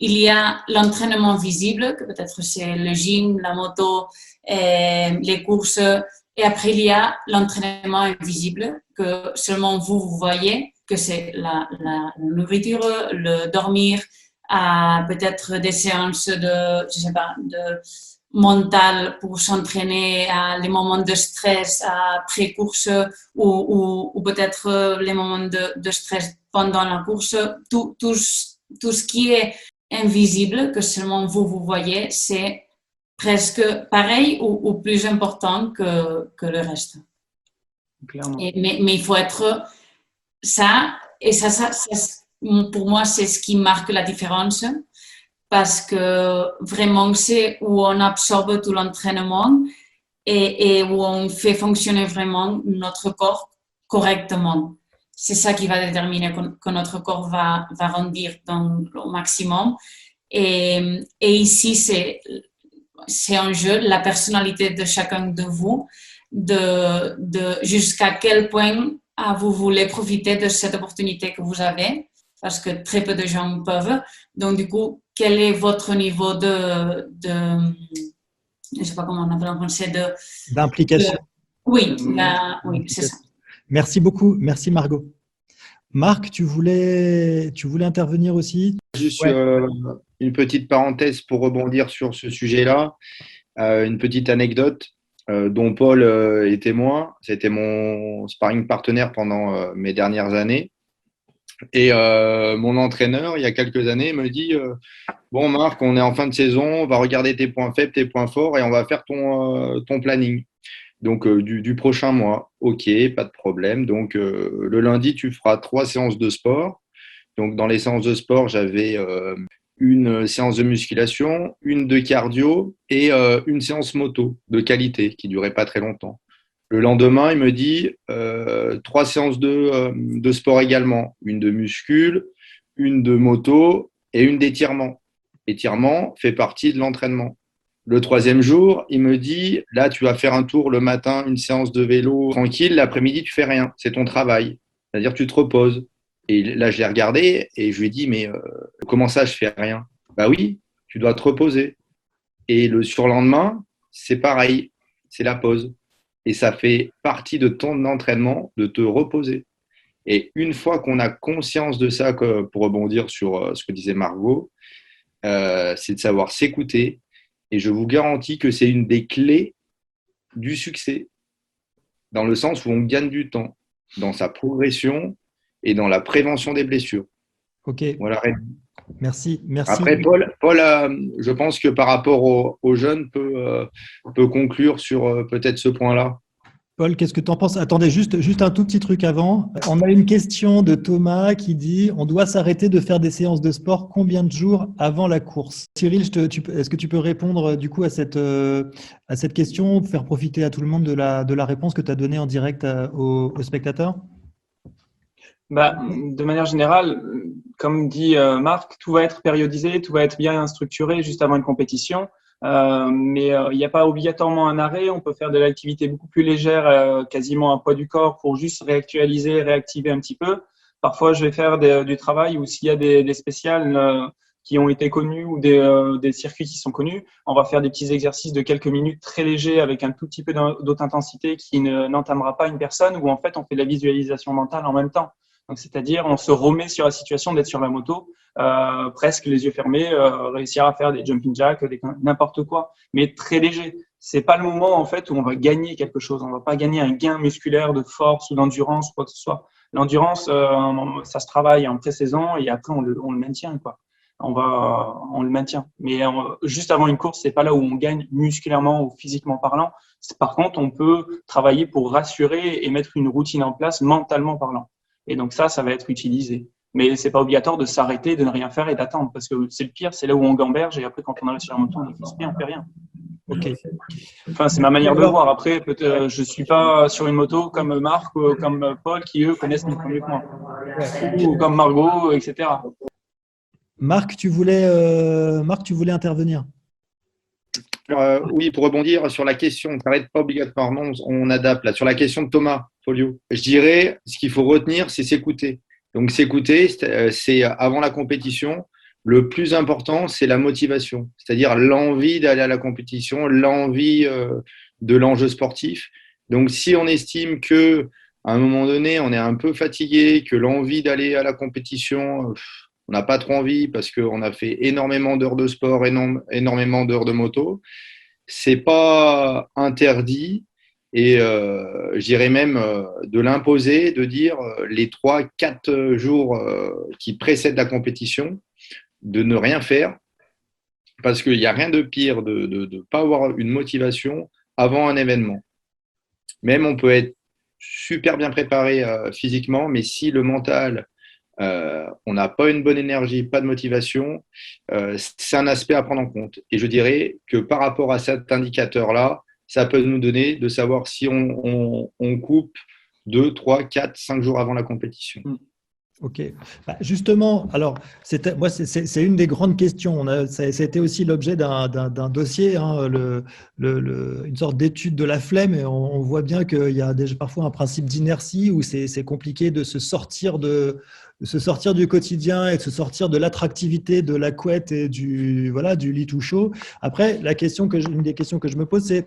il y a l'entraînement visible, que peut-être c'est le gym, la moto, les courses, et après il y a l'entraînement invisible, que seulement vous voyez, que c'est la nourriture, le dormir, peut-être des séances de, je sais pas, de mental pour s'entraîner à les moments de stress après course ou peut-être les moments de stress pendant la course, tout ce qui est invisible que seulement vous voyez, c'est presque pareil ou plus important que le reste. Clairement. Mais il faut être ça, et ça, pour moi, c'est ce qui marque la différence. Parce que vraiment, c'est où on absorbe tout l'entraînement et où on fait fonctionner vraiment notre corps correctement. C'est ça qui va déterminer que notre corps va rendir au maximum. Et ici, c'est en jeu la personnalité de chacun de vous, de jusqu'à quel point vous voulez profiter de cette opportunité que vous avez, parce que très peu de gens peuvent. Donc, du coup, quel est votre niveau de je ne sais pas comment on appelle en français, d'implication. Oui, c'est ça. Merci beaucoup. Merci Margot. Marc, tu voulais intervenir aussi? Juste une petite parenthèse pour rebondir sur ce sujet-là. Une petite anecdote dont Paul est témoin. C'était mon sparring partenaire pendant mes dernières années. Et mon entraîneur, il y a quelques années, me dit bon Marc, on est en fin de saison, on va regarder tes points faibles, tes points forts et on va faire ton planning. Donc du prochain mois. Ok, pas de problème. Donc le lundi, tu feras 3 séances de sport. Donc dans les séances de sport, j'avais une séance de musculation, une de cardio et une séance moto de qualité qui durait pas très longtemps. Le lendemain, il me dit 3 séances de sport également, une de muscule, une de moto et une d'étirement. Étirement fait partie de l'entraînement. Le 3e jour, il me dit là, tu vas faire un tour le matin, une séance de vélo tranquille, l'après-midi, tu fais rien, c'est ton travail. C'est-à-dire tu te reposes. Et là, je l'ai regardé et je lui ai dit mais comment ça, je fais rien? Bah oui, tu dois te reposer. Et le surlendemain, c'est pareil, c'est la pause. Et ça fait partie de ton entraînement de te reposer. Et une fois qu'on a conscience de ça, pour rebondir sur ce que disait Margot, c'est de savoir s'écouter. Et je vous garantis que c'est une des clés du succès, dans le sens où on gagne du temps, dans sa progression et dans la prévention des blessures. Ok. Voilà. Merci. Après, Paul je pense que par rapport aux jeunes, peut conclure sur peut-être ce point-là. Paul, qu'est-ce que tu en penses? Attendez, juste un tout petit truc avant. On a une question de Thomas qui dit: on doit s'arrêter de faire des séances de sport combien de jours avant la course? Cyril, est-ce que tu peux répondre du coup à cette question, faire profiter à tout le monde de la réponse que tu as donnée en direct aux spectateurs? De manière générale, comme dit Marc, tout va être périodisé, tout va être bien structuré juste avant une compétition. Mais il n'y a pas obligatoirement un arrêt. On peut faire de l'activité beaucoup plus légère, quasiment à poids du corps, pour juste réactualiser, réactiver un petit peu. Parfois, je vais faire du travail où s'il y a des spéciales qui ont été connus ou des circuits qui sont connus, on va faire des petits exercices de quelques minutes très légers avec un tout petit peu d'autre intensité qui n'entamera pas une personne, où en fait on fait de la visualisation mentale en même temps. Donc, c'est-à-dire, on se remet sur la situation d'être sur la moto, presque les yeux fermés, réussir à faire des jumping jacks, n'importe quoi, mais très léger. C'est pas le moment en fait où on va gagner quelque chose. On va pas gagner un gain musculaire de force ou d'endurance ou quoi que ce soit. L'endurance, ça se travaille en pré-saison et après on le maintient, quoi. On le maintient. Mais juste avant une course, c'est pas là où on gagne musculairement ou physiquement parlant. Par contre, on peut travailler pour rassurer et mettre une routine en place mentalement parlant. Et donc ça va être utilisé. Mais c'est pas obligatoire de s'arrêter, de ne rien faire et d'attendre, parce que c'est le pire, c'est là où on gamberge et après quand on arrive sur la moto, on est crispé, on fait rien. Ok. Enfin, c'est ma manière de le voir. Après, peut-être, je suis pas sur une moto comme Marc ou comme Paul qui eux connaissent mieux que moi, ou comme Margot, etc. Marc, tu voulais intervenir. Oui, pour rebondir sur la question, on n'arrête pas obligatoirement, on adapte. Là, sur la question de Thomas Folio, je dirais, ce qu'il faut retenir, c'est s'écouter. Donc, s'écouter, c'est avant la compétition, le plus important, c'est la motivation, c'est-à-dire l'envie d'aller à la compétition, l'envie de l'enjeu sportif. Donc, si on estime que à un moment donné, on est un peu fatigué, que l'envie d'aller à la compétition, on n'a pas trop envie parce qu'on a fait énormément d'heures de sport, énormément d'heures de moto, c'est pas interdit. Et je dirais même de l'imposer, de dire les 3-4 jours qui précèdent la compétition, de ne rien faire, parce qu'il n'y a rien de pire de ne pas avoir une motivation avant un événement. Même on peut être super bien préparé physiquement, mais si le mental, on n'a pas une bonne énergie, pas de motivation, c'est un aspect à prendre en compte. Et je dirais que par rapport à cet indicateur-là, ça peut nous donner de savoir si on coupe 2, 3, 4, 5 jours avant la compétition. Ok. Justement, alors, c'est une des grandes questions. Ça a été aussi l'objet d'un dossier, hein, une sorte d'étude de la flemme. Et on voit bien qu'il y a parfois un principe d'inertie où c'est compliqué de se sortir du quotidien et de se sortir de l'attractivité de la couette et du lit tout chaud. Après, une des questions que je me pose, c'est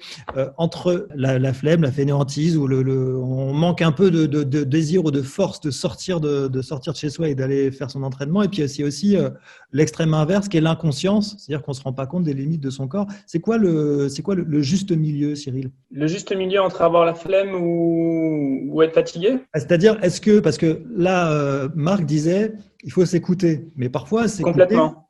entre la flemme, la fainéantise, où on manque un peu de désir ou de force de sortir de chez soi et d'aller faire son entraînement. Et puis aussi l'extrême inverse, qui est l'inconscience, c'est-à-dire qu'on ne se rend pas compte des limites de son corps. C'est quoi le juste milieu, Cyril? Le juste milieu entre avoir la flemme ou être fatigué? C'est-à-dire, parce que là, Marc disait, il faut s'écouter. Mais parfois, Complètement.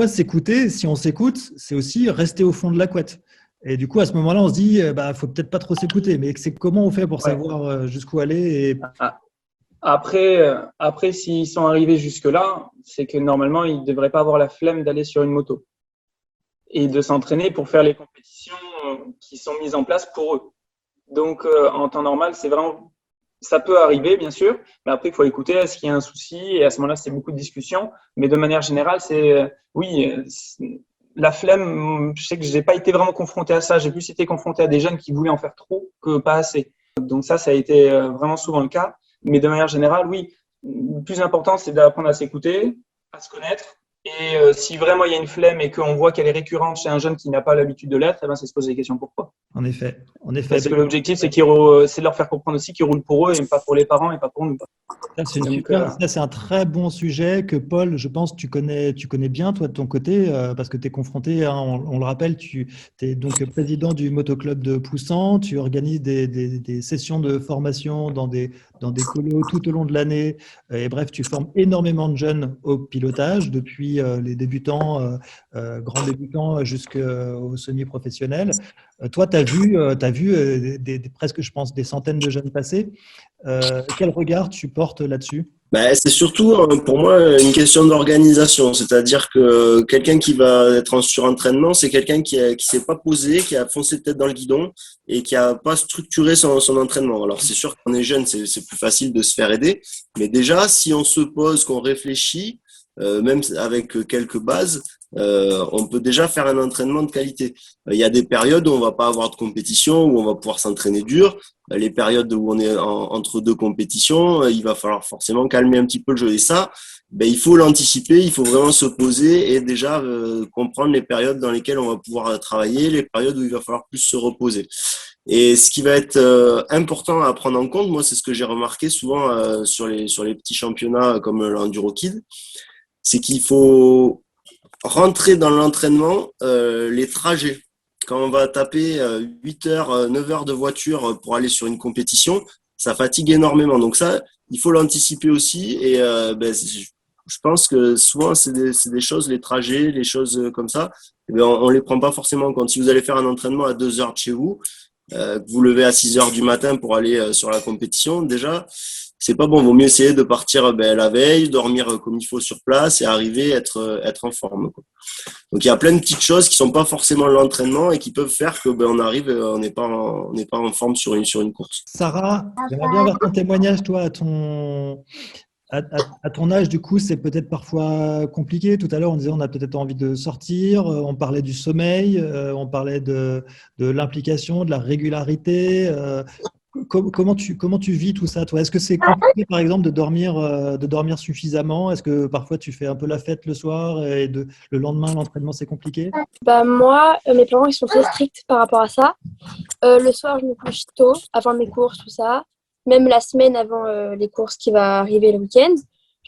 s'écouter, si on s'écoute, c'est aussi rester au fond de la couette. Et du coup, à ce moment-là, on se dit, faut peut-être pas trop s'écouter. Mais c'est comment on fait pour savoir jusqu'où aller Après, s'ils sont arrivés jusque-là, c'est que normalement, ils ne devraient pas avoir la flemme d'aller sur une moto et de s'entraîner pour faire les compétitions qui sont mises en place pour eux. Donc, en temps normal, c'est vraiment, ça peut arriver, bien sûr, mais après, il faut écouter, est-ce qu'il y a un souci? Et à ce moment-là, c'est beaucoup de discussions. Mais de manière générale, la flemme, je sais que je n'ai pas été vraiment confronté à ça. J'ai plus été confronté à des jeunes qui voulaient en faire trop que pas assez. Donc ça a été vraiment souvent le cas. Mais de manière générale, oui, le plus important, c'est d'apprendre à s'écouter, à se connaître. Et si vraiment il y a une flemme et qu'on voit qu'elle est récurrente chez un jeune qui n'a pas l'habitude de l'être, c'est se poser des questions pourquoi. En effet. Parce que l'objectif, c'est de leur faire comprendre aussi qu'ils roulent pour eux et pas pour les parents et pas pour nous. Ça, c'est un très bon sujet que Paul, je pense, tu connais bien, toi, de ton côté, parce que tu es confronté, hein, on le rappelle, tu es donc président du motoclub de Poussan, tu organises des sessions de formation dans des colos tout au long de l'année. Et bref, tu formes énormément de jeunes au pilotage depuis depuis les débutants, grands débutants, jusqu'aux semi-professionnels. Toi, tu as vu, presque, je pense, des centaines de jeunes passer. Quel regard tu portes là-dessus? C'est surtout pour moi une question d'organisation, c'est-à-dire que quelqu'un qui va être en surentraînement, c'est quelqu'un qui s'est pas posé, qui a foncé tête dans le guidon et qui a pas structuré son entraînement. Alors c'est sûr qu'on est jeune, c'est plus facile de se faire aider, mais déjà si on se pose, qu'on réfléchit, même avec quelques bases, on peut déjà faire un entraînement de qualité. Il y a des périodes où on va pas avoir de compétition, où on va pouvoir s'entraîner dur. Les périodes où on est entre deux compétitions, il va falloir forcément calmer un petit peu le jeu. Et ça, il faut l'anticiper, il faut vraiment se poser et déjà comprendre les périodes dans lesquelles on va pouvoir travailler, les périodes où il va falloir plus se reposer. Et ce qui va être important à prendre en compte, moi, c'est ce que j'ai remarqué souvent sur les petits championnats comme l'Enduro Kid, c'est qu'il faut rentrer dans l'entraînement les trajets. Quand on va taper 8 heures, 9 heures de voiture pour aller sur une compétition, ça fatigue énormément. Donc ça, il faut l'anticiper aussi. Et je pense que souvent, c'est des choses, les trajets, les choses comme ça, on les prend pas forcément en compte. Si vous allez faire un entraînement à 2 heures de chez vous, que vous levez à 6 heures du matin pour aller sur la compétition, déjà, c'est pas bon. Vaut mieux essayer de partir la veille, dormir comme il faut sur place et arriver être en forme, quoi. Donc il y a plein de petites choses qui sont pas forcément l'entraînement et qui peuvent faire que on arrive, on n'est pas en forme sur une course. Sarah, j'aimerais bien avoir ton témoignage, toi, à ton âge, du coup, c'est peut-être parfois compliqué. Tout à l'heure, on disait on a peut-être envie de sortir, on parlait du sommeil, on parlait de l'implication, de la régularité. Comment tu vis tout ça, toi? Est-ce que c'est compliqué, par exemple, de dormir suffisamment? Est-ce que parfois tu fais un peu la fête le soir et le lendemain, l'entraînement, c'est compliqué? Moi, mes parents, ils sont très stricts par rapport à ça. Le soir, je me couche tôt, avant mes courses, tout ça. Même la semaine avant les courses qui va arriver le week-end,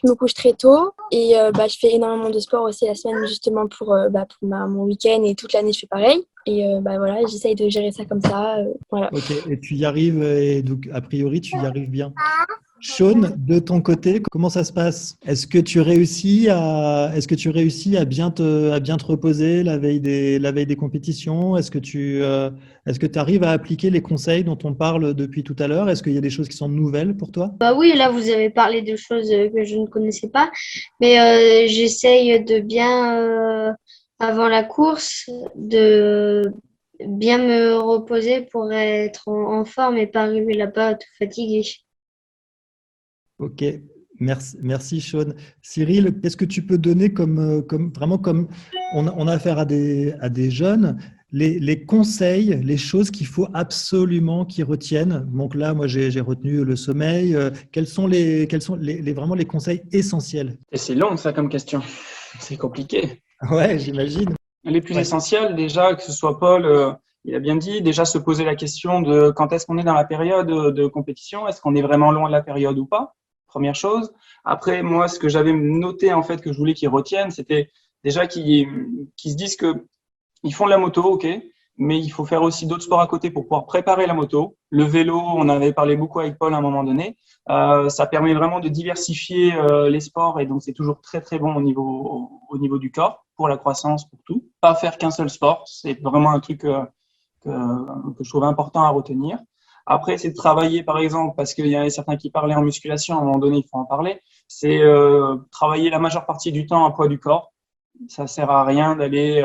je me couche très tôt et je fais énormément de sport aussi la semaine justement pour mon week-end, et toute l'année je fais pareil. Et voilà, j'essaye de gérer ça comme ça. Voilà. Ok, et tu y arrives, et donc a priori tu y arrives bien. Sean, de ton côté, comment ça se passe? Est-ce que tu réussis à bien te reposer la veille des compétitions? Est-ce que tu arrives à appliquer les conseils dont on parle depuis tout à l'heure? Est-ce qu'il y a des choses qui sont nouvelles pour toi? Oui, là, vous avez parlé de choses que je ne connaissais pas, mais j'essaye de bien, avant la course, de bien me reposer pour être en forme et pas arriver là-bas tout fatigué. Ok, merci Sean. Cyril, qu'est-ce que tu peux donner comme on a affaire à des jeunes, les conseils, les choses qu'il faut absolument qu'ils retiennent? Donc là, moi, j'ai retenu le sommeil. Quels sont vraiment les conseils essentiels? Et c'est long, ça, comme question. C'est compliqué. Ouais, j'imagine. Les plus essentiels, déjà, que ce soit Paul, il a bien dit, déjà se poser la question de quand est-ce qu'on est dans la période de compétition, est-ce qu'on est vraiment loin de la période ou pas? Première chose. Après, moi, ce que j'avais noté, en fait, que je voulais qu'ils retiennent, c'était déjà qu'ils se disent que ils font de la moto, ok, mais il faut faire aussi d'autres sports à côté pour pouvoir préparer la moto. Le vélo, on en avait parlé beaucoup avec Paul à un moment donné. Ça permet vraiment de diversifier les sports, et donc c'est toujours très très bon au niveau du corps, pour la croissance, pour tout. Pas faire qu'un seul sport, c'est vraiment un truc que je trouve important à retenir. Après, c'est de travailler, par exemple, parce qu'il y a certains qui parlaient en musculation, à un moment donné, il faut en parler, c'est travailler la majeure partie du temps à poids du corps. Ça sert à rien d'aller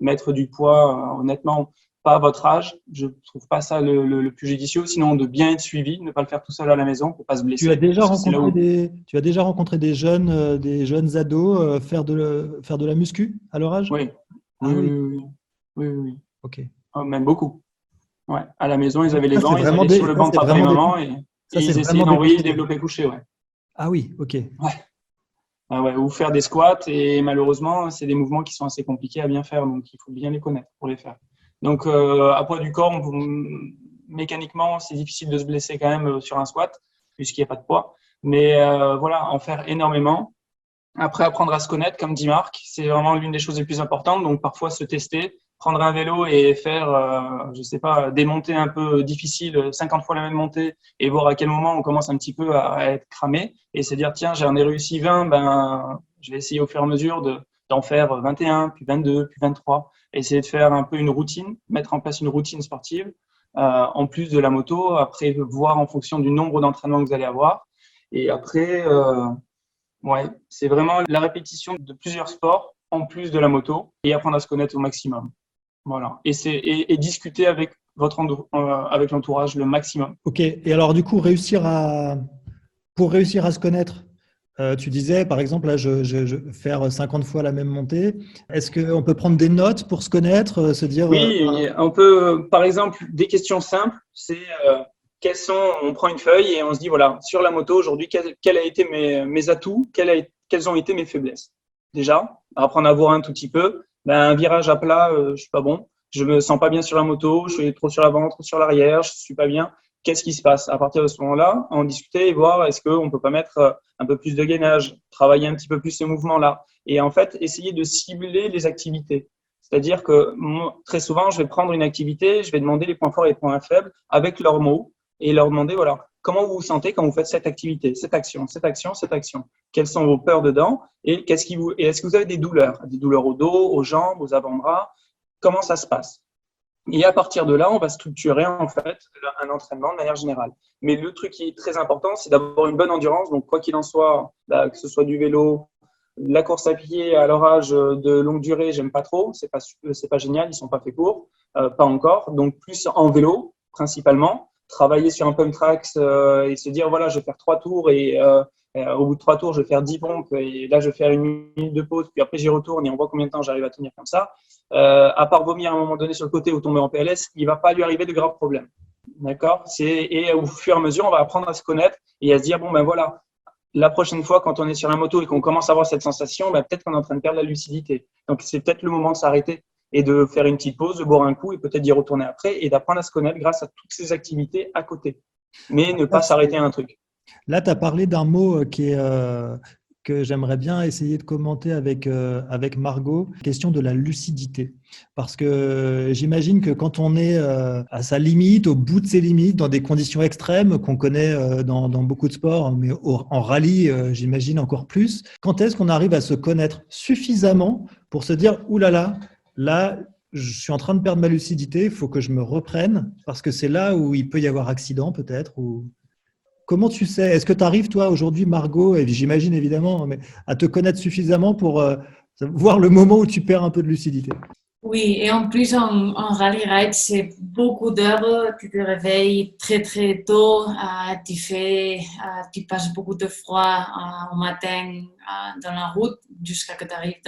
mettre du poids, honnêtement, pas à votre âge. Je trouve pas ça le plus judicieux, sinon de bien être suivi, ne pas le faire tout seul à la maison pour pas se blesser. Tu as déjà rencontré des jeunes ados faire de la muscu à leur âge? Oui. Ah Oui. Ok. Même beaucoup. Ouais. À la maison, ils avaient les gants, ils vraiment allaient sur le banc de papa et maman et ils essayaient d'envoyer le développé couché. Ouais. Ah oui, ok. Ouais. Ah ouais, ou faire des squats, et malheureusement, c'est des mouvements qui sont assez compliqués à bien faire, donc il faut bien les connaître pour les faire. Donc, à poids du corps, mécaniquement, c'est difficile de se blesser quand même sur un squat, puisqu'il n'y a pas de poids. Mais voilà, en faire énormément. Après, apprendre à se connaître, comme dit Marc, c'est vraiment l'une des choses les plus importantes. Donc, parfois, se tester, prendre un vélo et faire, je sais pas, des montées un peu difficiles, 50 fois la même montée, et voir à quel moment on commence un petit peu à être cramé, et se dire, tiens, j'en ai réussi 20, je vais essayer au fur et à mesure d'en faire 21, puis 22, puis 23. Essayer de faire un peu une routine, mettre en place une routine sportive, en plus de la moto. Après, voir en fonction du nombre d'entraînements que vous allez avoir. Et après, ouais, c'est vraiment la répétition de plusieurs sports en plus de la moto et apprendre à se connaître au maximum. Voilà. Et discuter avec avec l'entourage le maximum. Ok. Et alors, du coup, pour réussir à se connaître, tu disais, par exemple, là, je faire 50 fois la même montée. Est-ce qu'on peut prendre des notes pour se connaître, se dire… Oui, on peut, par exemple, des questions simples, c'est on prend une feuille et on se dit, voilà, sur la moto, aujourd'hui, quels a été mes atouts, quelles ont été mes faiblesses. Déjà, apprendre à voir un tout petit peu. Un virage à plat, je suis pas bon. Je me sens pas bien sur la moto, je suis trop sur l'avant, trop sur l'arrière, je suis pas bien. Qu'est-ce qui se passe? À partir de ce moment-là, en discuter et voir est-ce qu'on peut pas mettre un peu plus de gainage, travailler un petit peu plus ces mouvements-là. Et en fait, essayer de cibler les activités. C'est-à-dire que très souvent, je vais prendre une activité, je vais demander les points forts et les points faibles avec leurs mots et leur demander, voilà, comment vous vous sentez quand vous faites cette activité, cette action, cette action, cette action? Quelles sont vos peurs dedans? Et est-ce que vous avez des douleurs au dos, aux jambes, aux avant-bras? Comment ça se passe? Et à partir de là, on va structurer en fait un entraînement de manière générale. Mais le truc qui est très important, c'est d'avoir une bonne endurance. Donc, quoi qu'il en soit, que ce soit du vélo, la course à pied à l'orage de longue durée, j'aime pas trop. C'est pas génial, ils sont pas faits pour, pas encore. Donc, plus en vélo principalement, travailler sur un pump tracks et se dire voilà, je vais faire 3 tours et au bout de 3 tours, je vais faire 10 pompes et là, je vais faire une minute de pause. Puis après, j'y retourne et on voit combien de temps j'arrive à tenir comme ça. À part vomir à un moment donné sur le côté ou tomber en PLS, il ne va pas lui arriver de graves problèmes. D'accord? Et au fur et à mesure, on va apprendre à se connaître et à se dire, bon, ben voilà, la prochaine fois, quand on est sur un moto et qu'on commence à avoir cette sensation, ben, peut-être qu'on est en train de perdre la lucidité. Donc, c'est peut-être le moment de s'arrêter et de faire une petite pause, de boire un coup et peut-être d'y retourner après et d'apprendre à se connaître grâce à toutes ces activités à côté. Mais ne pas s'arrêter à un truc. Là, tu as parlé d'un mot que j'aimerais bien essayer de commenter avec Margot, question de la lucidité. Parce que j'imagine que quand on est à sa limite, au bout de ses limites, dans des conditions extrêmes qu'on connaît dans beaucoup de sports, mais en rallye, j'imagine encore plus, quand est-ce qu'on arrive à se connaître suffisamment pour se dire « Ouh là, je suis en train de perdre ma lucidité, il faut que je me reprenne, parce que c'est là où il peut y avoir accident peut-être » ou… Comment tu sais? Est-ce que tu arrives, toi, aujourd'hui, Margot, et j'imagine évidemment, mais à te connaître suffisamment pour voir le moment où tu perds un peu de lucidité? Oui, et en plus, en rallye ride, c'est beaucoup d'heures. Tu te réveilles très, très tôt. Tu passes beaucoup de froid au matin dans la route jusqu'à que tu arrives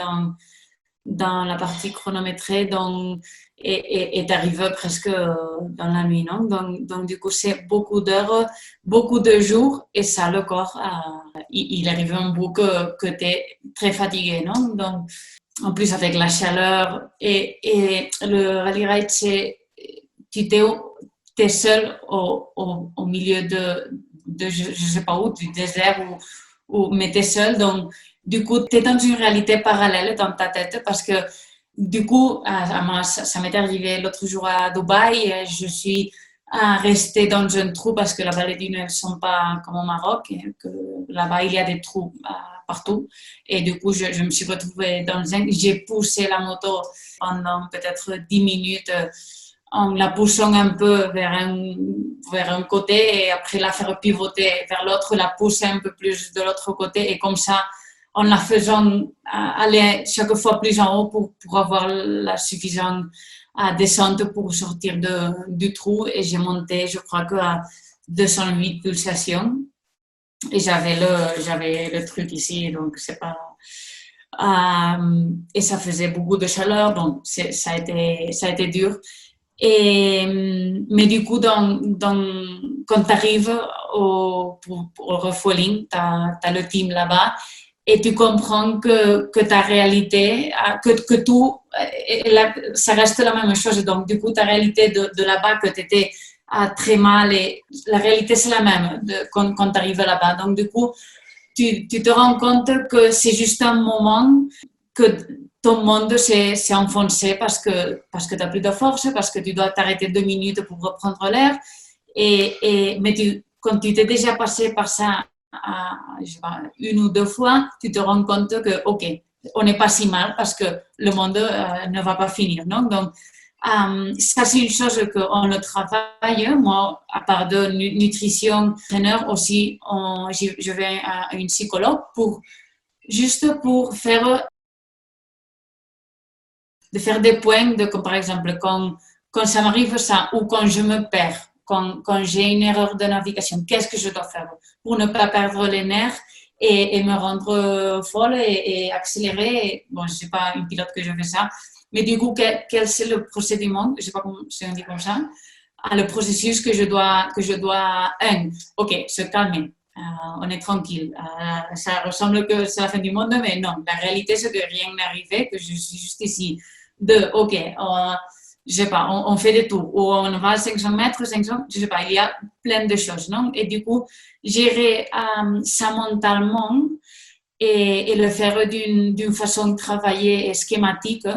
dans la partie chronométrée. Donc, et tu arrives presque dans la nuit, non? Donc, du coup, c'est beaucoup d'heures, beaucoup de jours, et ça, le corps, il arrive un bout que tu es très fatigué, non? Donc, en plus, avec la chaleur et le rallye ride, tu es seul au milieu de je sais pas où, du désert, mais tu es seul. Donc, du coup, tu es dans une réalité parallèle dans ta tête parce que du coup, ça m'est arrivé l'autre jour à Dubaï. Je suis restée dans un trou parce que là-bas, les dunes ne sont pas comme au Maroc. Et que là-bas, il y a des trous partout. Et du coup, je me suis retrouvée dans un… J'ai poussé la moto pendant peut-être 10 minutes en la poussant un peu vers un côté et après la faire pivoter vers l'autre, la pousser un peu plus de l'autre côté. Et comme ça, en la faisant aller chaque fois plus en haut pour avoir la suffisante descente pour sortir du trou. Et j'ai monté, je crois, à 208 pulsations. Et j'avais le truc ici, donc c'est pas… et ça faisait beaucoup de chaleur, donc ça a été dur. Mais du coup, quand tu arrives au refueling, tu as le team là-bas, et tu comprends que ta réalité, que tout, ça reste la même chose. Donc, du coup, ta réalité de là-bas, que tu étais très mal, et la réalité, c'est la même quand tu arrives là-bas. Donc, du coup, tu te rends compte que c'est juste un moment que ton monde s'est enfoncé parce que tu n'as plus de force, parce que tu dois t'arrêter 2 minutes pour reprendre l'air. Mais quand tu t'es déjà passé par ça, je sais pas, 1 ou 2 fois, tu te rends compte que, OK, on n'est pas si mal parce que le monde ne va pas finir, non? Donc, ça, c'est une chose qu'on le travaille. Moi, à part de nutrition, entraîneur aussi, je vais à une psychologue juste pour faire des points, comme par exemple, quand ça m'arrive ça, ou quand je me perds, quand j'ai une erreur de navigation, qu'est-ce que je dois faire pour ne pas perdre les nerfs et me rendre folle et accélérer. Bon, je ne suis pas une pilote que je fais ça, mais du coup, quel c'est le procédement, je ne sais pas comment on dit comme ça, le processus que je dois ok, se calmer. On est tranquille. Ça ressemble que c'est la fin du monde, mais non. La réalité, c'est que rien n'est arrivé, que je suis juste ici. Ok, je sais pas, on fait des tours, ou on va à 500 mètres, 500, je sais pas, il y a plein de choses, non? Et du coup, gérer ça mentalement et le faire d'une façon travaillée et schématique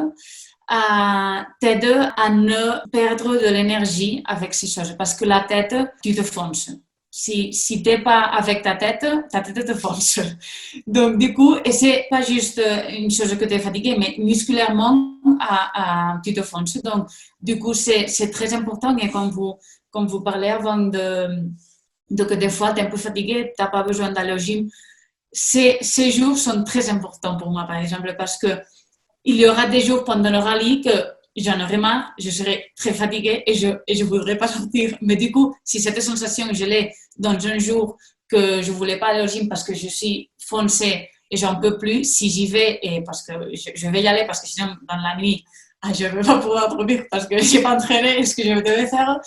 t'aide à ne perdre de l'énergie avec ces choses, parce que la tête, tu te fonces. Si tu n'es pas avec ta tête te fonce. Donc, du coup, et c'est pas juste une chose que tu es fatigué, mais musculairement, tu te fonces. Donc, du coup, c'est très important. Et comme vous parlez avant que des fois, tu es un peu fatigué, tu n'as pas besoin d'aller au gym. Ces jours sont très importants pour moi, par exemple, parce que il y aura des jours pendant le rallye que j'en aurai marre, je serai très fatiguée et je voudrais pas sortir. Mais du coup, si cette sensation, je l'ai dans un jour que je voulais pas aller au gym parce que je suis foncée et j'en peux plus, si j'y vais, et parce que je vais y aller parce que sinon, dans la nuit, je ne vais pas pouvoir dormir parce que j'ai pas entraîné ce que je devais faire.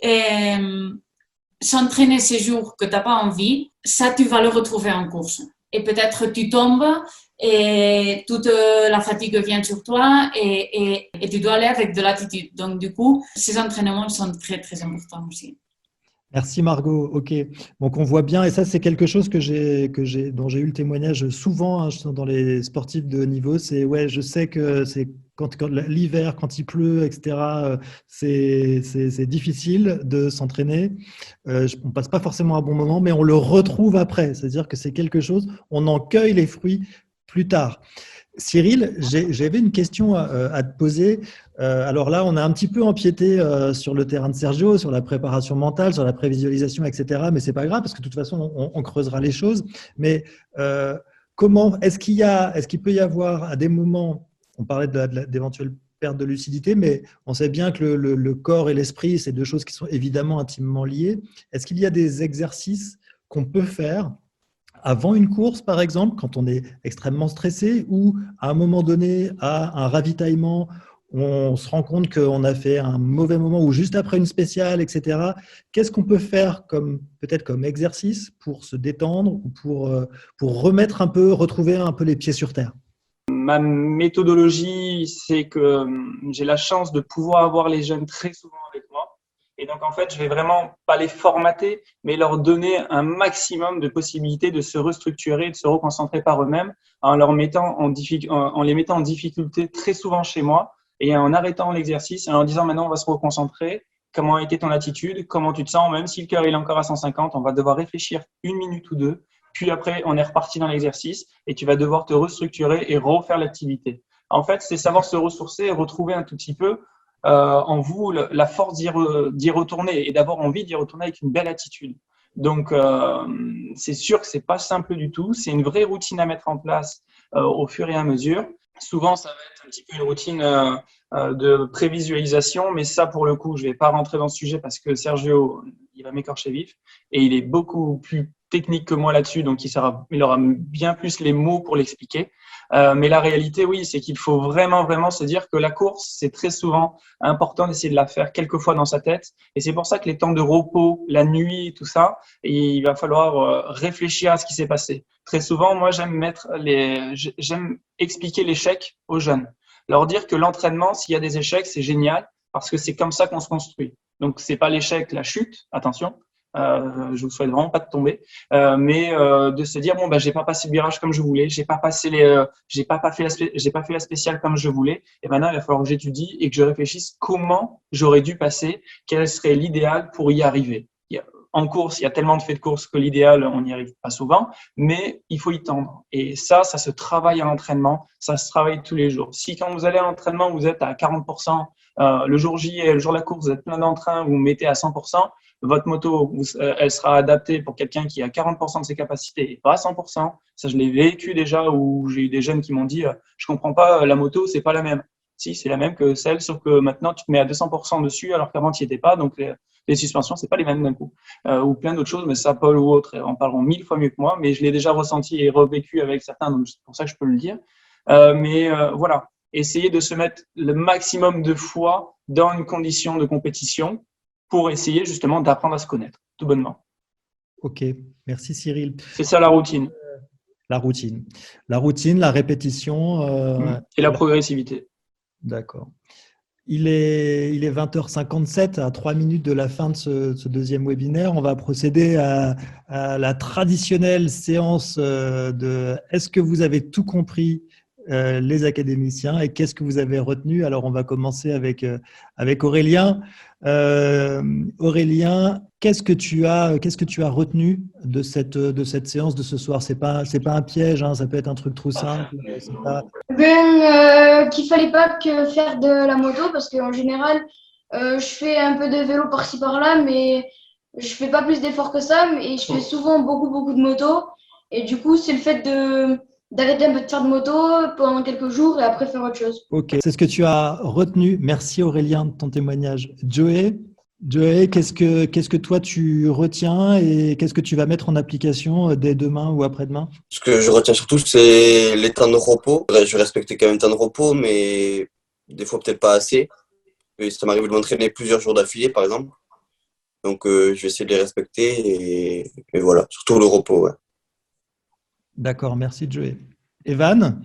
Et s'entraîner ces jours que tu n'as pas envie, ça, tu vas le retrouver en course. Et peut-être tu tombes et toute la fatigue vient sur toi et tu dois aller avec de l'attitude. Donc, du coup, ces entraînements sont très, très importants aussi. Merci Margot. Ok, donc on voit bien, et ça c'est quelque chose dont j'ai eu le témoignage souvent dans les sportifs de haut niveau. C'est ouais, je sais que c'est quand l'hiver, quand il pleut, etc. C'est difficile de s'entraîner. On passe pas forcément un bon moment, mais on le retrouve après. C'est-à-dire que c'est quelque chose, on en cueille les fruits plus tard. Cyril, j'avais une question à te poser. Alors là, on a un petit peu empiété sur le terrain de Sergio, sur la préparation mentale, sur la prévisualisation, etc. Mais c'est pas grave parce que de toute façon, on creusera les choses. Mais est-ce qu'il peut y avoir à des moments, on parlait d'éventuelles pertes de lucidité, mais on sait bien que le corps et l'esprit, c'est deux choses qui sont évidemment intimement liées. Est-ce qu'il y a des exercices qu'on peut faire avant une course, par exemple, quand on est extrêmement stressé, ou à un moment donné, à un ravitaillement, on se rend compte qu'on a fait un mauvais moment, ou juste après une spéciale, etc. Qu'est-ce qu'on peut faire peut-être comme exercice pour se détendre ou pour retrouver un peu les pieds sur terre? Ma méthodologie, c'est que j'ai la chance de pouvoir avoir les jeunes très souvent avec moi. Et donc, en fait, je vais vraiment pas les formater, mais leur donner un maximum de possibilités de se restructurer, de se reconcentrer par eux-mêmes en les mettant en difficulté très souvent chez moi et en arrêtant l'exercice et en leur disant maintenant, on va se reconcentrer. Comment a été ton attitude? Comment tu te sens? Même si le cœur est encore à 150, on va devoir réfléchir 1 minute ou 2. Puis après, on est reparti dans l'exercice et tu vas devoir te restructurer et refaire l'activité. En fait, c'est savoir se ressourcer et retrouver un tout petit peu en vous la force d'y retourner et d'avoir envie d'y retourner avec une belle attitude. Donc, c'est sûr que c'est pas simple du tout. C'est une vraie routine à mettre en place au fur et à mesure. Souvent, ça va être un petit peu une routine de prévisualisation, mais ça, pour le coup, je vais pas rentrer dans ce sujet parce que Sergio, il va m'écorcher vif et il est beaucoup plus technique que moi là-dessus, donc il aura bien plus les mots pour l'expliquer. Mais la réalité, oui, c'est qu'il faut vraiment se dire que la course, c'est très souvent important d'essayer de la faire quelques fois dans sa tête. Et c'est pour ça que les temps de repos, la nuit, tout ça, il va falloir réfléchir à ce qui s'est passé. Très souvent, moi, j'aime expliquer l'échec aux jeunes. Leur dire que l'entraînement, s'il y a des échecs, c'est génial parce que c'est comme ça qu'on se construit. Donc, c'est pas l'échec, la chute, attention. Je vous souhaite vraiment pas de tomber, mais de se dire bon j'ai pas passé le virage comme je voulais, j'ai pas fait la spéciale comme je voulais, et maintenant il va falloir que j'étudie et que je réfléchisse comment j'aurais dû passer, quel serait l'idéal pour y arriver. en course, il y a tellement de faits de course que l'idéal, on n'y arrive pas souvent, mais il faut y tendre. Et ça se travaille à l'entraînement, ça se travaille tous les jours. Si quand vous allez à l'entraînement, vous êtes à 40%, le jour J et le jour de la course, vous êtes plein d'entrain, vous mettez à 100%, votre moto, elle sera adaptée pour quelqu'un qui a 40% de ses capacités et pas à 100%. Ça, je l'ai vécu déjà, où j'ai eu des jeunes qui m'ont dit je comprends pas, la moto, c'est pas la même. Si, c'est la même que celle, sauf que maintenant, tu te mets à 200% dessus, alors qu'avant, tu n'y étais pas. Donc, les suspensions, c'est pas les mêmes d'un coup. Ou plein d'autres choses, mais ça, Paul ou autres en parleront 1000 fois mieux que moi, mais je l'ai déjà ressenti et revécu avec certains, donc c'est pour ça que je peux le dire. Voilà, essayer de se mettre le maximum de fois dans une condition de compétition pour essayer justement d'apprendre à se connaître, tout bonnement. Ok, merci Cyril. C'est ça la routine. La routine, la répétition. Et la progressivité. D'accord. Il est 20h57, à 3 minutes de la fin de ce deuxième webinaire. On va procéder à la traditionnelle séance de « Est-ce que vous avez tout compris ?» les académiciens, et qu'est-ce que vous avez retenu? Alors, on va commencer avec Aurélien. Aurélien, qu'est-ce que tu as retenu de cette séance de ce soir? C'est pas un piège, hein, ça peut être un truc trop simple. Qu'il fallait pas que faire de la moto, parce qu'en général, je fais un peu de vélo par-ci par-là, mais je fais pas plus d'efforts que ça, et je fais souvent beaucoup de moto. Et du coup, c'est le fait d'arrêter un peu de faire de moto pendant quelques jours et après faire autre chose. Ok, c'est ce que tu as retenu. Merci Aurélien de ton témoignage. Joey, qu'est-ce que toi tu retiens et qu'est-ce que tu vas mettre en application dès demain ou après-demain? Ce que je retiens surtout, c'est les temps de repos. Je vais respecter quand même les temps de repos, mais des fois peut-être pas assez. Et ça m'arrive de m'entraîner plusieurs jours d'affilée, par exemple. Donc, je vais essayer de les respecter et voilà, surtout le repos. Ouais. D'accord, merci Joey. Evan,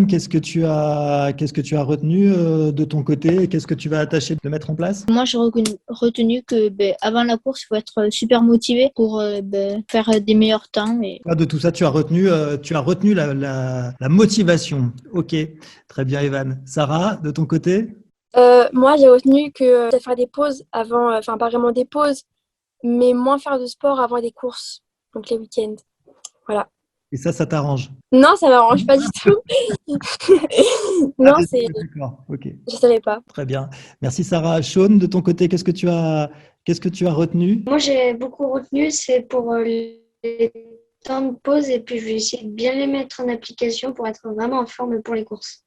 qu'est-ce que tu as retenu de ton côté et qu'est-ce que tu vas tâcher de mettre en place? Moi, j'ai retenu que avant la course, il faut être super motivé pour faire des meilleurs temps. Et... De tout ça, tu as retenu la motivation. Ok, très bien Evan. Sarah, de ton côté? Moi, j'ai retenu que faire des pauses avant, enfin pas vraiment des pauses, mais moins faire de sport avant des courses, donc les week-ends. Voilà. Et ça t'arrange? Non, ça m'arrange pas du tout. Non, c'est. D'accord, ok. Je savais pas. Très bien. Merci Sarah. Sean, de ton côté, qu'est-ce que tu as retenu? Moi, j'ai beaucoup retenu, c'est pour les temps de pause et puis je vais essayer de bien les mettre en application pour être vraiment en forme pour les courses.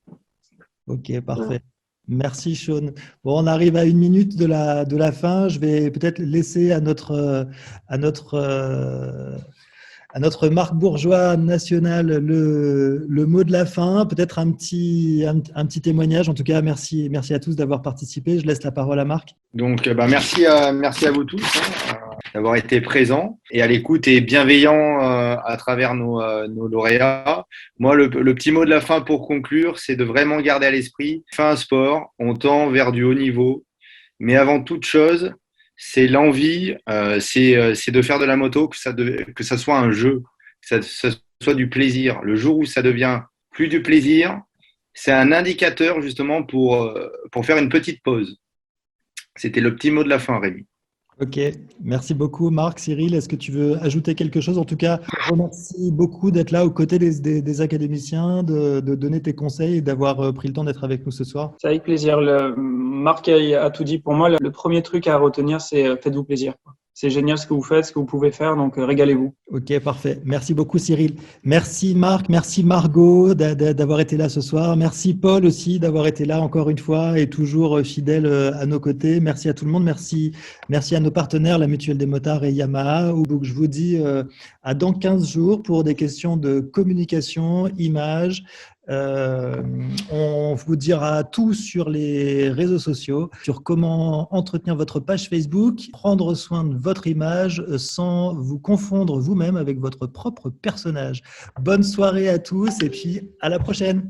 Ok, parfait. Ouais. Merci Sean. Bon, on arrive à 1 minute de la fin. Je vais peut-être laisser à notre Marc Bourgeois national le mot de la fin, peut-être un petit témoignage. En tout cas, merci à tous d'avoir participé. Je laisse la parole à Marc. Donc, merci à vous tous d'avoir été présents et à l'écoute et bienveillants à travers nos lauréats. Moi, le petit mot de la fin pour conclure, c'est de vraiment garder à l'esprit, fait un sport, on tend vers du haut niveau, mais avant toute chose, c'est l'envie, c'est de faire de la moto, que ça soit un jeu, que ça soit du plaisir. Le jour où ça devient plus du plaisir, c'est un indicateur justement pour faire une petite pause. C'était le petit mot de la fin, Rémi. Ok, merci beaucoup Marc. Cyril, est-ce que tu veux ajouter quelque chose? En tout cas, je remercie beaucoup d'être là aux côtés des académiciens, de donner tes conseils et d'avoir pris le temps d'être avec nous ce soir. C'est avec plaisir. Marc a tout dit pour moi. Le premier truc à retenir, c'est faites-vous plaisir. C'est génial ce que vous faites, ce que vous pouvez faire, donc régalez-vous. Ok, parfait. Merci beaucoup Cyril. Merci Marc, merci Margot d'avoir été là ce soir. Merci Paul aussi d'avoir été là encore une fois et toujours fidèle à nos côtés. Merci à tout le monde. Merci à nos partenaires, la Mutuelle des Motards et Yamaha. Donc je vous dis à dans 15 jours pour des questions de communication, image. On vous dira tout sur les réseaux sociaux, sur comment entretenir votre page Facebook, prendre soin de votre image sans vous confondre vous-même avec votre propre personnage. Bonne soirée à tous et puis à la prochaine.